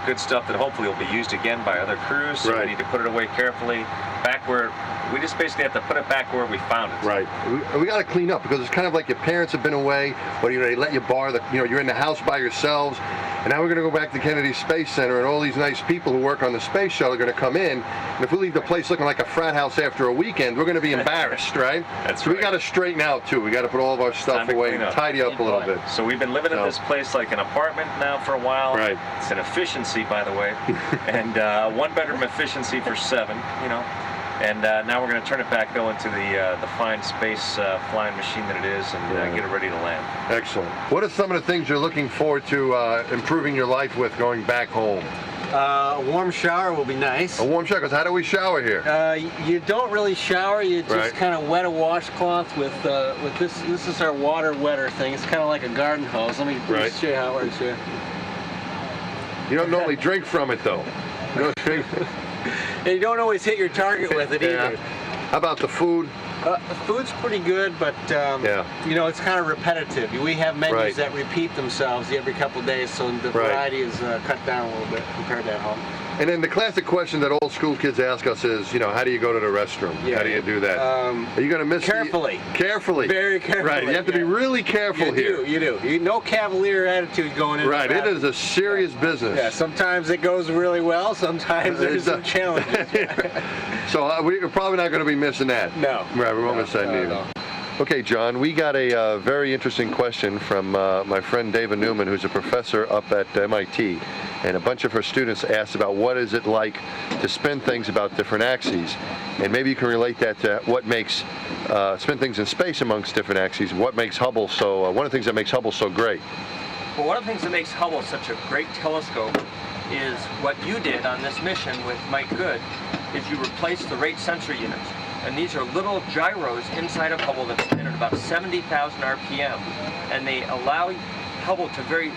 good stuff that hopefully will be used again by other crews. So we need to put it away carefully. Back where we just basically have to put it back where we found it. Right. We got to clean up because it's kind of like your parents have been away, or they let you borrow you're in the house by yourselves, and now we're going to go back to Kennedy Space Center, and all these nice people who work on the space shuttle are going to come in, and if we leave the place looking like a frat house after a weekend, we're going to be embarrassed, right? That's so we got to straighten out too. We got to put all of our stuff away and tidy up a little bit. So we've been living at this place like an apartment now for a while. Right. It's an efficiency, by the way, and one-bedroom efficiency for 7. And now we're going to turn it back, though, into the fine space flying machine that it is, and get it ready to land. Excellent. What are some of the things you're looking forward to improving your life with going back home? A warm shower will be nice. A warm shower, because how do we shower here? You don't really shower. You just kind of wet a washcloth with this. This is our water wetter thing. It's kind of like a garden hose. Let me show you how it works here. You don't normally drink from it, though. You don't drink. And you don't always hit your target with it either. How about the food? The food's pretty good, but it's kind of repetitive. We have menus that repeat themselves every couple of days, so the variety is cut down a little bit compared to at home. And then the classic question that old school kids ask us is, how do you go to the restroom? How do you do that? Are you going to miss carefully? Carefully. Very carefully. Right. You have to be really careful here. You do. No cavalier attitude going in. Right. It is a serious business. Yeah. Sometimes it goes really well. Sometimes there's some challenges. So we're probably not going to be missing that. No. Right. We won't miss that either. No. Okay, John, we got a very interesting question from my friend David Newman, who's a professor up at MIT, and a bunch of her students asked about what is it like to spin things about different axes, and maybe you can relate that to what makes spin things in space amongst different axes. What makes Hubble so? One of the things that makes Hubble so great. Well, one of the things that makes Hubble such a great telescope is what you did on this mission with Mike Good, is you replaced the rate sensor units. And these are little gyros inside of Hubble that spin at about 70,000 RPM. And they allow Hubble to very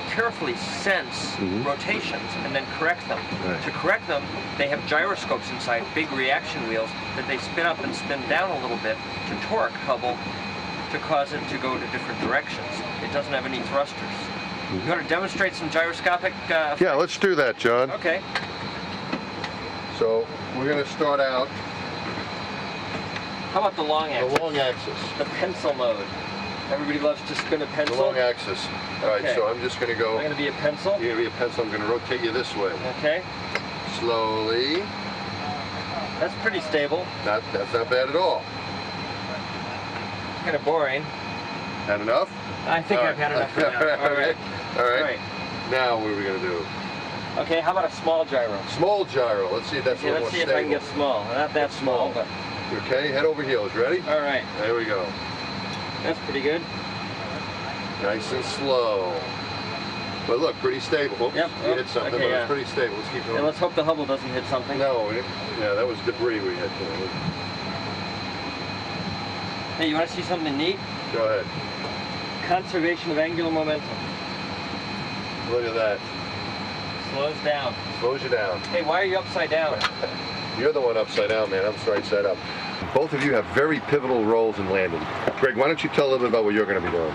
carefully sense rotations and then correct them. To correct them, they have gyroscopes inside, big reaction wheels, that they spin up and spin down a little bit to torque Hubble to cause it to go to different directions. It doesn't have any thrusters. You want to demonstrate some gyroscopic Yeah, let's do that, John. Okay. So we're going to start out. How about the long axis? The long axis. The pencil mode. Everybody loves to spin a pencil. The long axis. All right, so I'm just going to go. I'm going to be a pencil. You're going to be a pencil. I'm going to rotate you this way. Okay. Slowly. That's pretty stable. That's not bad at all. Kind of boring. Not enough? I think I've had enough of that. All right. All right. Now what are we going to do? Okay, how about a small gyro? Small gyro. Let's see if that's a little more stable. Let's see if I can get small. Not that small, but... Okay, head over heels. Ready? All right. There we go. That's pretty good. Nice and slow. But look, pretty stable. Oops, yep. You hit something, okay, but it's pretty stable. Let's keep going. And let's hope the Hubble doesn't hit something. No, yeah, that was debris we hit. Hey, you want to see something neat? Go ahead. Conservation of angular momentum. Look at that. Slows down. Slows you down. Hey, why are you upside down? You're the one upside down, man. I'm right side up. Both of you have very pivotal roles in landing. Greg, why don't you tell a little bit about what you're going to be doing?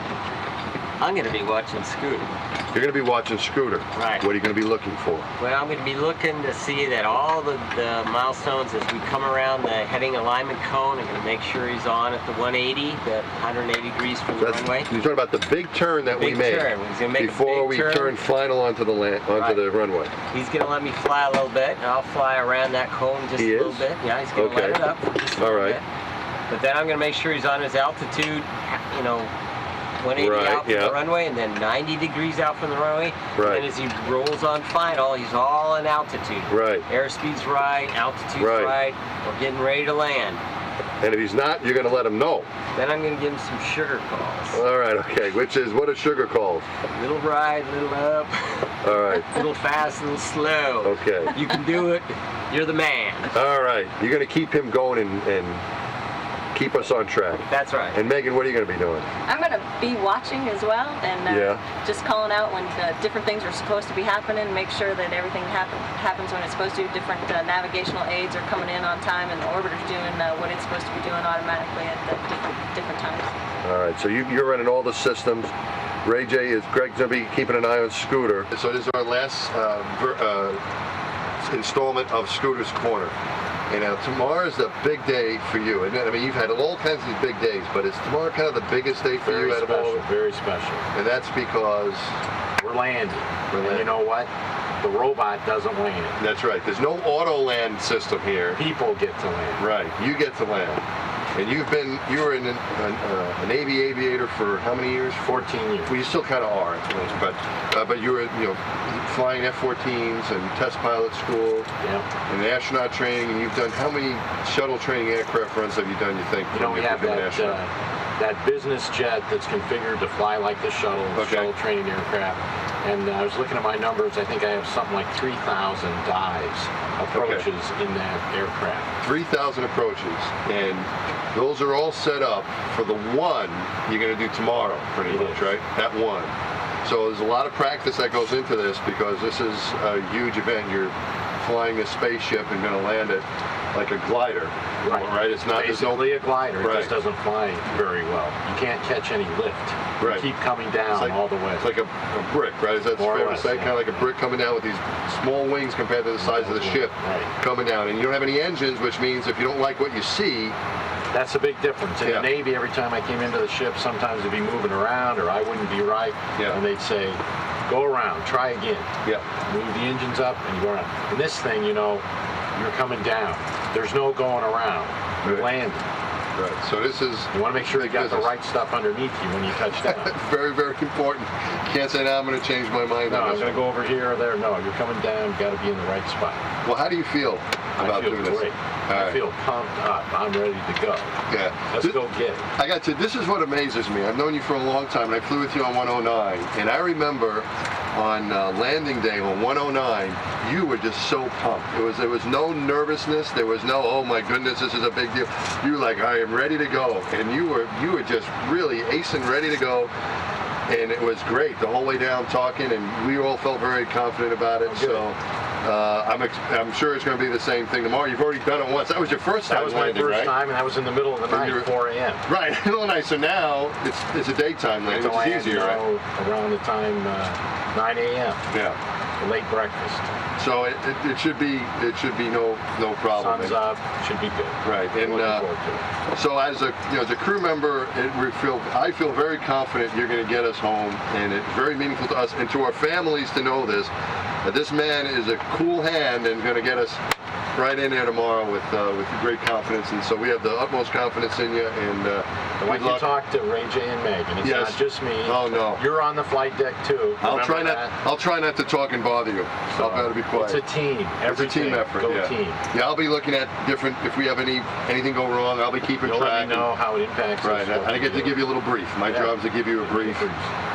I'm going to be watching Scooter. You're going to be watching Scooter. Right. What are you going to be looking for? Well, I'm going to be looking to see that all the milestones as we come around the heading alignment cone, I'm going to make sure he's on at the 180, the 180 degrees from the runway. You're talking about the big turn that we made before we turn final onto the the runway. He's going to let me fly a little bit, and I'll fly around that cone just a little bit. Yeah, he's going to let it up for just a little bit. But then I'm going to make sure he's on his altitude, 180 out from the runway, and then 90 degrees out from the runway. Right. And as he rolls on final, he's all in altitude. Right. Airspeed's right, altitude's right. We're getting ready to land. And if he's not, you're going to let him know. Then I'm going to give him some sugar calls. All right, okay. What are sugar calls? Little ride, little up. All right. Little fast, little slow. Okay. You can do it. You're the man. All right. You're going to keep him going and keep us on track. That's right. And Megan, what are you going to be doing? I'm going to be watching as well, and just calling out when different things are supposed to be happening, make sure that everything happens when it's supposed to. Different navigational aids are coming in on time, and the orbiter's doing what it's supposed to be doing automatically at the different times. All right, so you're running all the systems. Ray J Greg's going to be keeping an eye on Scooter. So this is our last installment of Scooter's Corner. And now tomorrow's a big day for you. And I mean, you've had all kinds of big days, but is tomorrow kind of the biggest day for you out of all? Very special. And that's because we're landing. And you know what? The robot doesn't land. That's right. There's no auto land system here. People get to land. Right. You get to land. And you were a Navy aviator for how many years? 14 years. Well, you still kind of are, but you were, flying F-14s and test pilot school, and astronaut training. And you've done how many shuttle training aircraft runs have you done? You think? We have that business jet that's configured to fly like the shuttle training aircraft. And I was looking at my numbers. I think I have something like 3,000 dives, approaches in that aircraft. 3,000 approaches, and those are all set up for the one you're going to do tomorrow, pretty much, right? That one. So there's a lot of practice that goes into this because this is a huge event. You're flying a spaceship and going to land it like a glider, right? It's not basically a glider. It just doesn't fly very well. You can't catch any lift. You keep coming down all the way. It's like a brick, right? Is that fair to say? Kind of like a brick coming down with these small wings compared to the size of the ship coming down. And you don't have any engines, which means if you don't like what you see, that's a big difference. In the Navy, every time I came into the ship, sometimes it'd be moving around or I wouldn't be right. And they'd say, go around, try again. Move the engines up and you go around. And this thing, you're coming down. There's no going around. You're landing. Right. So this is... You want to make sure you got the right stuff underneath you when you touch down. Very, very important. Can't say, now I'm going to change my mind. No, I'm going to go over here or there. No, you're coming down. You got to be in the right spot. Well, how do you feel about doing this? Great. I feel pumped up. I'm ready to go. Yeah. Let's go get it. I got to. This is what amazes me. I've known you for a long time, and I flew with you on 109. And I remember on landing day on 109, you were just so pumped. There was no nervousness. There was no, oh my goodness, this is a big deal. You were like, I am ready to go. And you were just really acing, ready to go. And it was great the whole way down talking, and we all felt very confident about it. So I'm sure it's going to be the same thing tomorrow. You've already done it once. That was your first time. That was my first time, and that was in the middle of the night, 4 a.m. Right, middle of the night. So now it's a daytime landing, which is easier, right? Around the time 9 a.m. Yeah. The late breakfast. So it should be no problem. Sun's up, should be good. Right, and so as a crew member, I feel very confident you're going to get us home, and it's very meaningful to us and to our families to know this. That this man is a cool hand and going to get us right in there tomorrow with great confidence, and so we have the utmost confidence in you, and I want you to talk to Ray J and Megan. It's not just me. Oh, no. You're on the flight deck, too. I'll try not to talk and bother you. So I'll better be quiet. It's a team. It's a team effort. Go team. Yeah, I'll be looking at different, if we have anything go wrong, I'll be keeping You'll track. let me know how it impacts Right, us. I get to give you a little brief. My job is to give you a brief.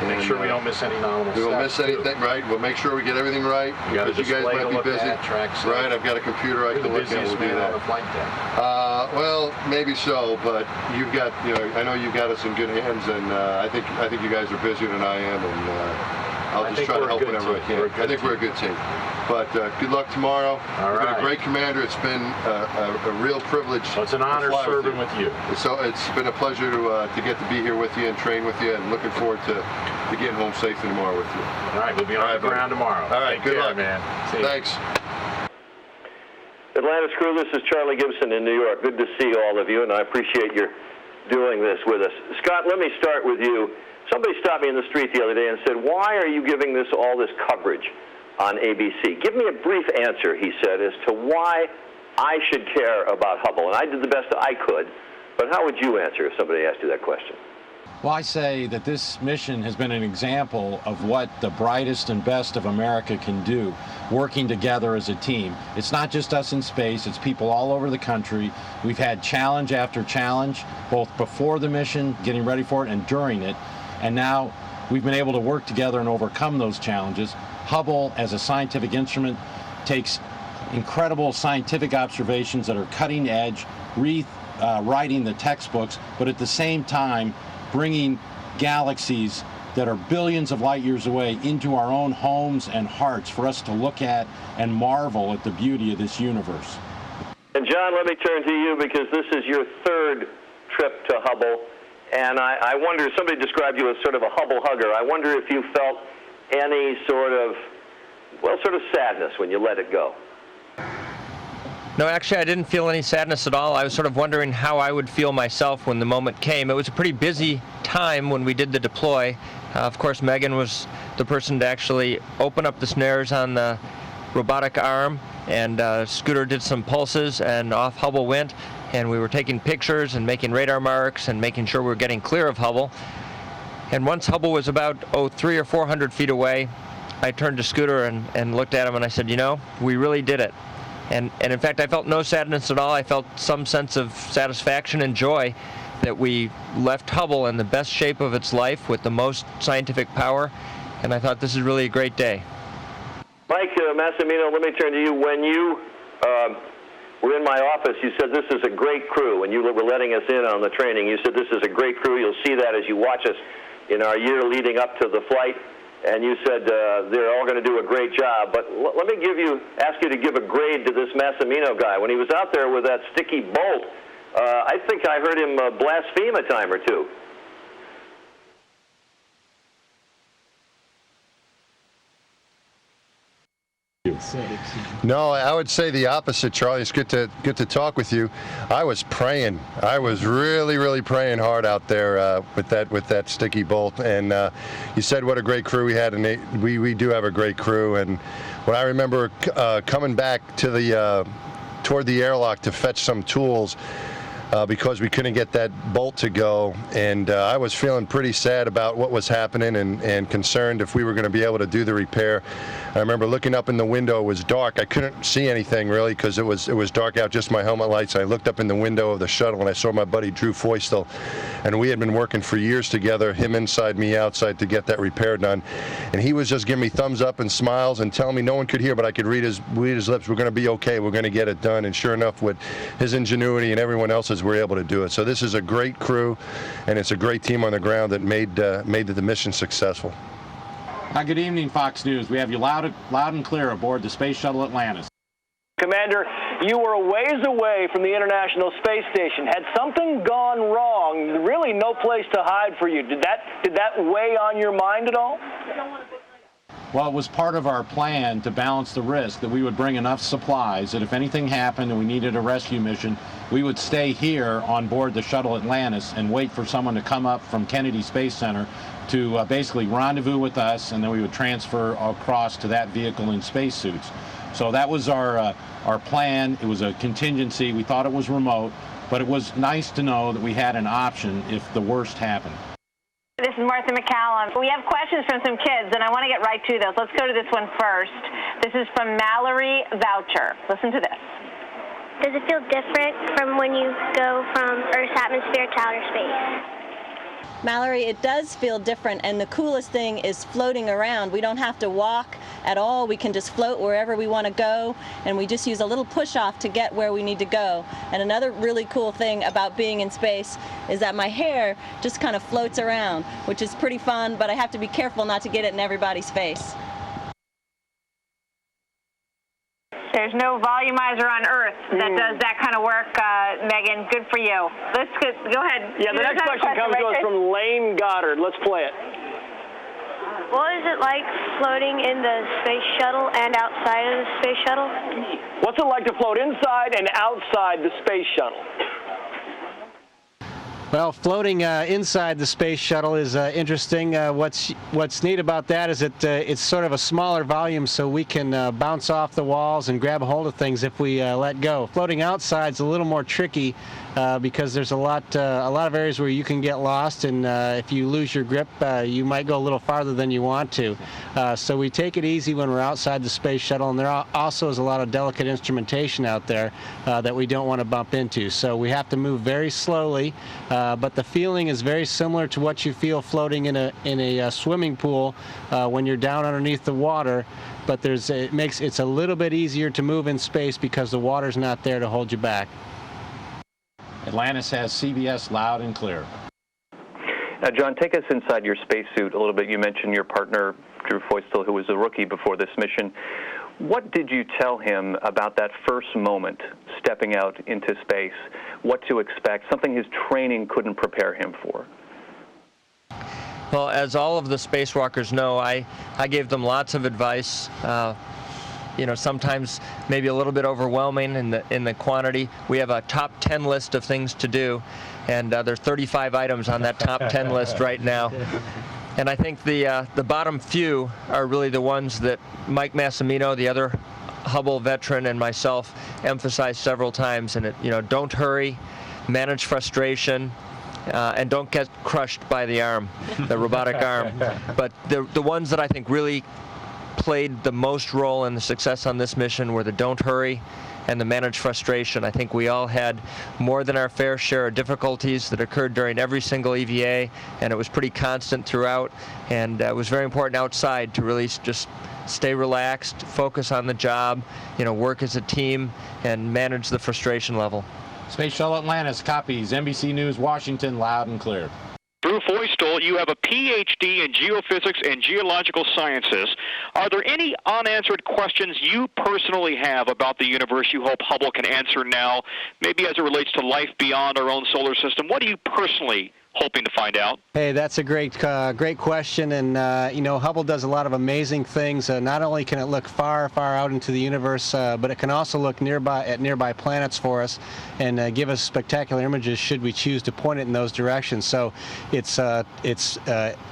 Make sure we don't miss any nominal We won't miss steps, anything, right? We'll make sure we get everything right. You got a because you guys display to might look be busy. at, tracks. Right, I've got a computer I You're can the look at. busiest We'll do man on that. the flight deck. Well, maybe so, but you've got, I know you've got us in good hands, and I think you guys are busier than I am, and I'll just try to help whenever I can. I think we're a good team. But good luck tomorrow. You've been a great commander. It's been a real privilege. Well, it's an honor serving with you. So it's been a pleasure to get to be here with you and train with you, and looking forward to getting home safely tomorrow with you. All right, we'll be on the ground tomorrow. All right, good luck, man. Thanks. Atlantis crew, this is Charlie Gibson in New York. Good to see all of you, and I appreciate your doing this with us. Scott, let me start with you. Somebody stopped me in the street the other day and said, why are you giving all this coverage on ABC? Give me a brief answer, he said, as to why I should care about Hubble. And I did the best I could, but how would you answer if somebody asked you that question? Well, I say that this mission has been an example of what the brightest and best of America can do, working together as a team. It's not just us in space, it's people all over the country. We've had challenge after challenge, both before the mission, getting ready for it, and during it. And now we've been able to work together and overcome those challenges. Hubble, as a scientific instrument, takes incredible scientific observations that are cutting edge, rewriting the textbooks, but at the same time, bringing galaxies that are billions of light years away into our own homes and hearts for us to look at and marvel at the beauty of this universe. And John, let me turn to you because this is your third trip to Hubble. And I wonder, somebody described you as sort of a Hubble hugger. I wonder if you felt any sort of sadness when you let it go. No, actually, I didn't feel any sadness at all. I was sort of wondering how I would feel myself when the moment came. It was a pretty busy time when we did the deploy. Of course, Megan was the person to actually open up the snares on the robotic arm, and Scooter did some pulses, and off Hubble went, and we were taking pictures and making radar marks and making sure we were getting clear of Hubble. And once Hubble was about 300 or 400 feet away, I turned to Scooter and looked at him, and I said, we really did it. And in fact, I felt no sadness at all. I felt some sense of satisfaction and joy that we left Hubble in the best shape of its life with the most scientific power, and I thought this is really a great day. Mike Massimino, let me turn to you. When you were in my office, you said this is a great crew. When you were letting us in on the training, you said this is a great crew. You'll see that as you watch us in our year leading up to the flight. And you said they're all going to do a great job. But let me ask you to give a grade to this Massimino guy. When he was out there with that sticky bolt, I think I heard him blaspheme a time or two. No, I would say the opposite, Charlie. It's good to talk with you. I was praying. I was really praying hard out there with that sticky bolt. And you said what a great crew we had, and we do have a great crew. And when I remember coming back to toward the airlock to fetch some tools, because we couldn't get that bolt to go, and I was feeling pretty sad about what was happening and concerned if we were going to be able to do the repair. I remember looking up in the window. It was dark. I couldn't see anything really because it was dark out, just my helmet lights. I looked up in the window of the shuttle and I saw my buddy Drew Feustel, and we had been working for years together, him inside, me outside, to get that repair done. And he was just giving me thumbs up and smiles and telling me, no one could hear, but I could read his lips, we're going to be okay, we're going to get it done. And sure enough, with his ingenuity and everyone else's, we're able to do it. So this is a great crew, and it's a great team on the ground that made the mission successful. Good evening, Fox News. We have you loud and clear aboard the Space Shuttle Atlantis. Commander, you were a ways away from the International Space Station. Had something gone wrong, really no place to hide for you. Did that weigh on your mind at all? Well, it was part of our plan to balance the risk, that we would bring enough supplies that if anything happened and we needed a rescue mission, we would stay here on board the Shuttle Atlantis and wait for someone to come up from Kennedy Space Center to basically rendezvous with us, and then we would transfer across to that vehicle in spacesuits. So that was our plan. It was a contingency. We thought it was remote, but it was nice to know that we had an option if the worst happened. This is Martha McCallum. We have questions from some kids, and I want to get right to those. Let's go to this one first. This is from Mallory Voucher. Listen to this. Does it feel different from when you go from Earth's atmosphere to outer space? Mallory, it does feel different, and the coolest thing is floating around. We don't have to walk at all. We can just float wherever we want to go, and we just use a little push-off to get where we need to go. And another really cool thing about being in space is that my hair just kind of floats around, which is pretty fun, but I have to be careful not to get it in everybody's face. There's no volumizer on Earth that does that kind of work, Megan. Good for you. Let's go ahead. Yeah, the next question comes to us from Lane Goddard. Let's play it. What is it like floating in the space shuttle and outside of the space shuttle? What's it like to float inside and outside the space shuttle? Well, floating inside the space shuttle is interesting. What's neat about that is that it's sort of a smaller volume, so we can bounce off the walls and grab a hold of things if we let go. Floating outside is a little more tricky because there's a lot of areas where you can get lost, and if you lose your grip, you might go a little farther than you want to. So we take it easy when we're outside the space shuttle, and there also is a lot of delicate instrumentation out there that we don't want to bump into. So we have to move very slowly. But the feeling is very similar to what you feel floating in a swimming pool when you're down underneath the water. But it's a little bit easier to move in space because the water's not there to hold you back. Atlantis has CBS loud and clear. Now, John, take us inside your spacesuit a little bit. You mentioned your partner, Drew Feustel, who was a rookie before this mission. What did you tell him about that first moment stepping out into space, what to expect, something his training couldn't prepare him for? Well, as all of the spacewalkers know, I gave them lots of advice. Sometimes maybe a little bit overwhelming in the quantity. We have a top 10 list of things to do, and there are 35 items on that top 10 list right now. And I think the bottom few are really the ones that Mike Massimino, the other Hubble veteran, and myself emphasized several times. And don't hurry, manage frustration, and don't get crushed by the arm, the robotic arm. But the ones that I think really played the most role in the success on this mission were the don't hurry and the manage frustration. I think we all had more than our fair share of difficulties that occurred during every single EVA, and it was pretty constant throughout, and it was very important outside to really just stay relaxed, focus on the job, work as a team, and manage the frustration level. Space Shuttle Atlantis copies NBC News Washington loud and clear. Drew Feustel, you have a Ph.D. in geophysics and geological sciences. Are there any unanswered questions you personally have about the universe you hope Hubble can answer now, maybe as it relates to life beyond our own solar system? What are you personally hoping to find out? Hey, that's a great question, and Hubble does a lot of amazing things. Not only can it look far out into the universe, but it can also look at nearby planets for us and give us spectacular images should we choose to point it in those directions. So it's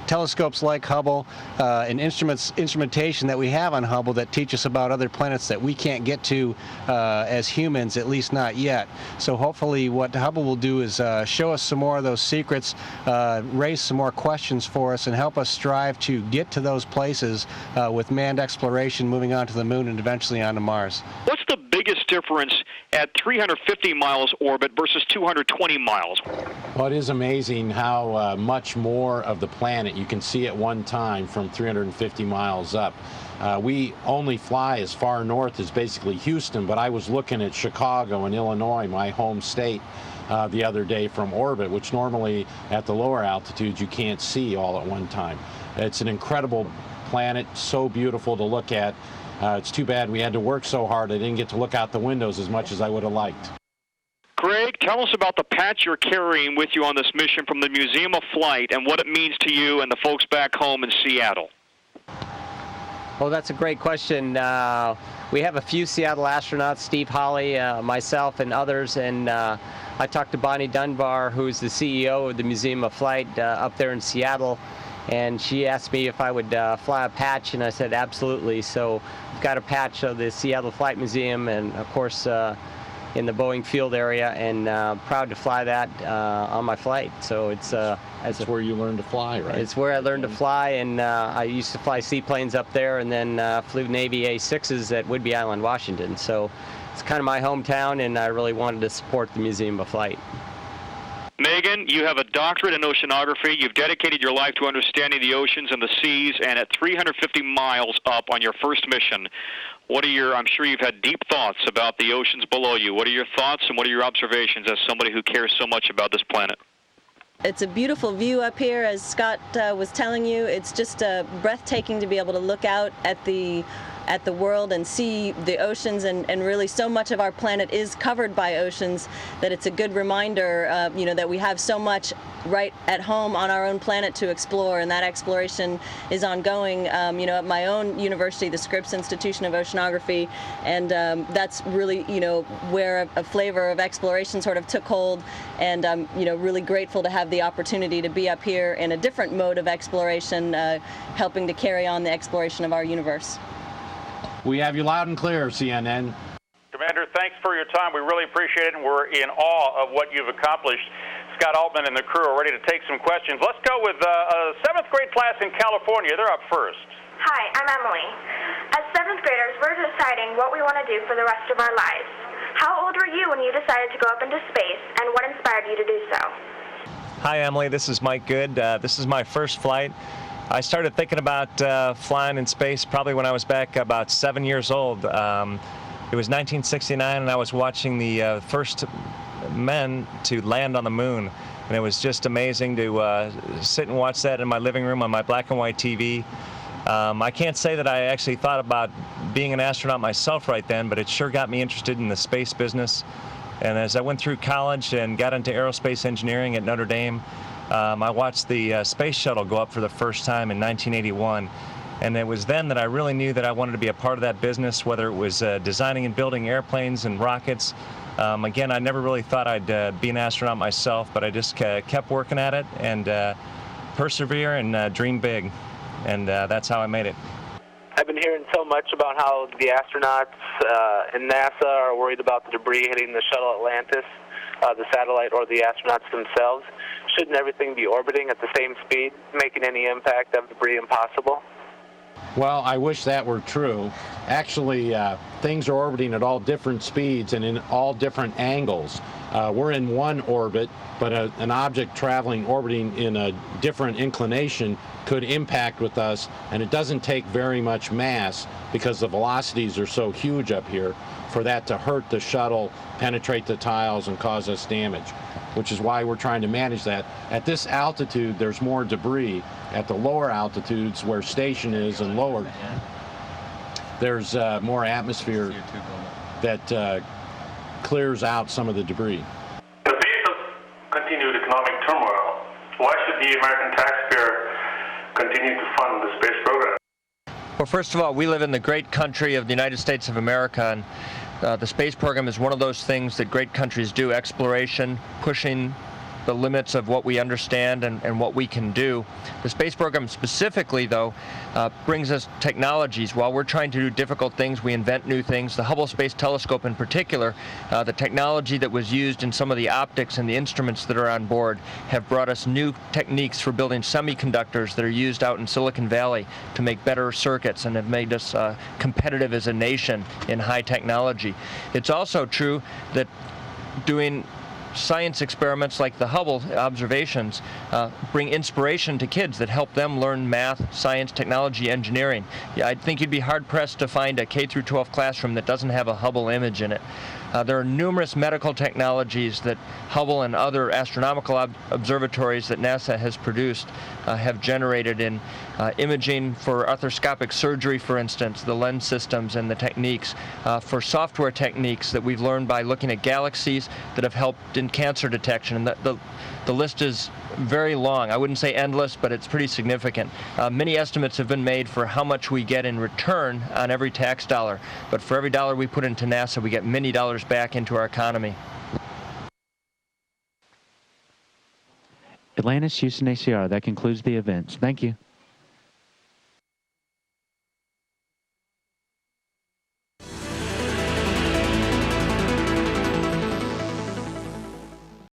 telescopes like Hubble and instrumentation that we have on Hubble that teach us about other planets that we can't get to as humans, at least not yet. So hopefully what Hubble will do is show us some more of those secrets, raise some more questions for us, and help us strive to get to those places with manned exploration, moving on to the moon and eventually on to Mars. What's the biggest difference at 350 miles orbit versus 220 miles? Well, it is amazing how much more of the planet you can see at one time from 350 miles up. We only fly as far north as basically Houston, but I was looking at Chicago and Illinois, my home state, the other day from orbit, which normally at the lower altitudes you can't see all at one time. It's an incredible planet, so beautiful to look at. It's too bad we had to work so hard I didn't get to look out the windows as much as I would have liked. Greg, tell us about the patch you're carrying with you on this mission from the Museum of Flight and what it means to you and the folks back home in Seattle. Well, that's a great question. We have a few Seattle astronauts, Steve Hawley, myself, and others, and I talked to Bonnie Dunbar, who's the CEO of the Museum of Flight up there in Seattle, and she asked me if I would fly a patch, and I said absolutely. So I've got a patch of the Seattle Flight Museum, and of course in the Boeing field area, and proud to fly that on my flight. So it's that's where you learned to fly, right? It's where I learned to fly, and I used to fly seaplanes up there, and then flew Navy A6s at Whidbey Island, Washington. So it's kind of my hometown, and I really wanted to support the Museum of Flight. Megan, you have a doctorate in oceanography. You've dedicated your life to understanding the oceans and the seas, and at 350 miles up on your first mission, what are your, I'm sure you've had deep thoughts about the oceans below you. What are your thoughts and what are your observations as somebody who cares so much about this planet? It's a beautiful view up here, as Scott was telling you. It's just breathtaking to be able to look out at the world and see the oceans, and really so much of our planet is covered by oceans that it's a good reminder, you know, that we have so much right at home on our own planet to explore, and that exploration is ongoing, you know, at my own university, the Scripps Institution of Oceanography, and that's really, you know, where a flavor of exploration sort of took hold, and I'm, you know, really grateful to have the opportunity to be up here in a different mode of exploration, helping to carry on the exploration of our universe. We have you loud and clear, CNN. Commander, thanks for your time. We really appreciate it, and we're in awe of what you've accomplished. Scott Altman and the crew are ready to take some questions. Let's go with a 7th grade class in California. They're up first. Hi, I'm Emily. As 7th graders, we're deciding what we want to do for the rest of our lives. How old were you when you decided to go up into space, and what inspired you to do so? Hi, Emily. This is Mike Good. This is my first flight. I started thinking about flying in space probably when I was back about 7 years old. It was 1969, and I was watching the first men to land on the moon. And it was just amazing to sit and watch that in my living room on my black and white TV. I can't say that I actually thought about being an astronaut myself right then, but it sure got me interested in the space business. And as I went through college and got into aerospace engineering at Notre Dame, I watched the space shuttle go up for the first time in 1981. And it was then that I really knew that I wanted to be a part of that business, whether it was designing and building airplanes and rockets. Again, I never really thought I'd be an astronaut myself, but I just kept working at it and persevere and dream big. And that's how I made it. I've been hearing so much about how the astronauts and NASA are worried about the debris hitting the shuttle Atlantis, the satellite, or the astronauts themselves. Shouldn't everything be orbiting at the same speed, making any impact of debris impossible? Well, I wish that were true. Actually, things are orbiting at all different speeds and in all different angles. We're in one orbit, but an object orbiting in a different inclination could impact with us, and it doesn't take very much mass because the velocities are so huge up here for that to hurt the shuttle, penetrate the tiles, and cause us damage, which is why we're trying to manage that. At this altitude, there's more debris. At the lower altitudes, where station is and lower, there's more atmosphere that clears out some of the debris. In the face of continued economic turmoil, why should the American taxpayer continue to fund the space program? Well, first of all, we live in the great country of the United States of America, and the space program is one of those things that great countries do, exploration, pushing the limits of what we understand and what we can do. The space program specifically, though, brings us technologies. While we're trying to do difficult things, we invent new things. The Hubble Space Telescope in particular, the technology that was used in some of the optics and the instruments that are on board have brought us new techniques for building semiconductors that are used out in Silicon Valley to make better circuits and have made us competitive as a nation in high technology. It's also true that doing science experiments like the Hubble observations bring inspiration to kids that help them learn math, science, technology, engineering. Yeah, I think you'd be hard-pressed to find a K-12 classroom that doesn't have a Hubble image in it. There are numerous medical technologies that Hubble and other astronomical observatories that NASA has produced have generated in imaging for arthroscopic surgery, for instance, the lens systems and the techniques, for software techniques that we've learned by looking at galaxies that have helped in cancer detection. And the list is very long. I wouldn't say endless, but it's pretty significant. Many estimates have been made for how much we get in return on every tax dollar. But for every dollar we put into NASA, we get many dollars back into our economy. Atlantis, Houston, ACR. That concludes the events. Thank you.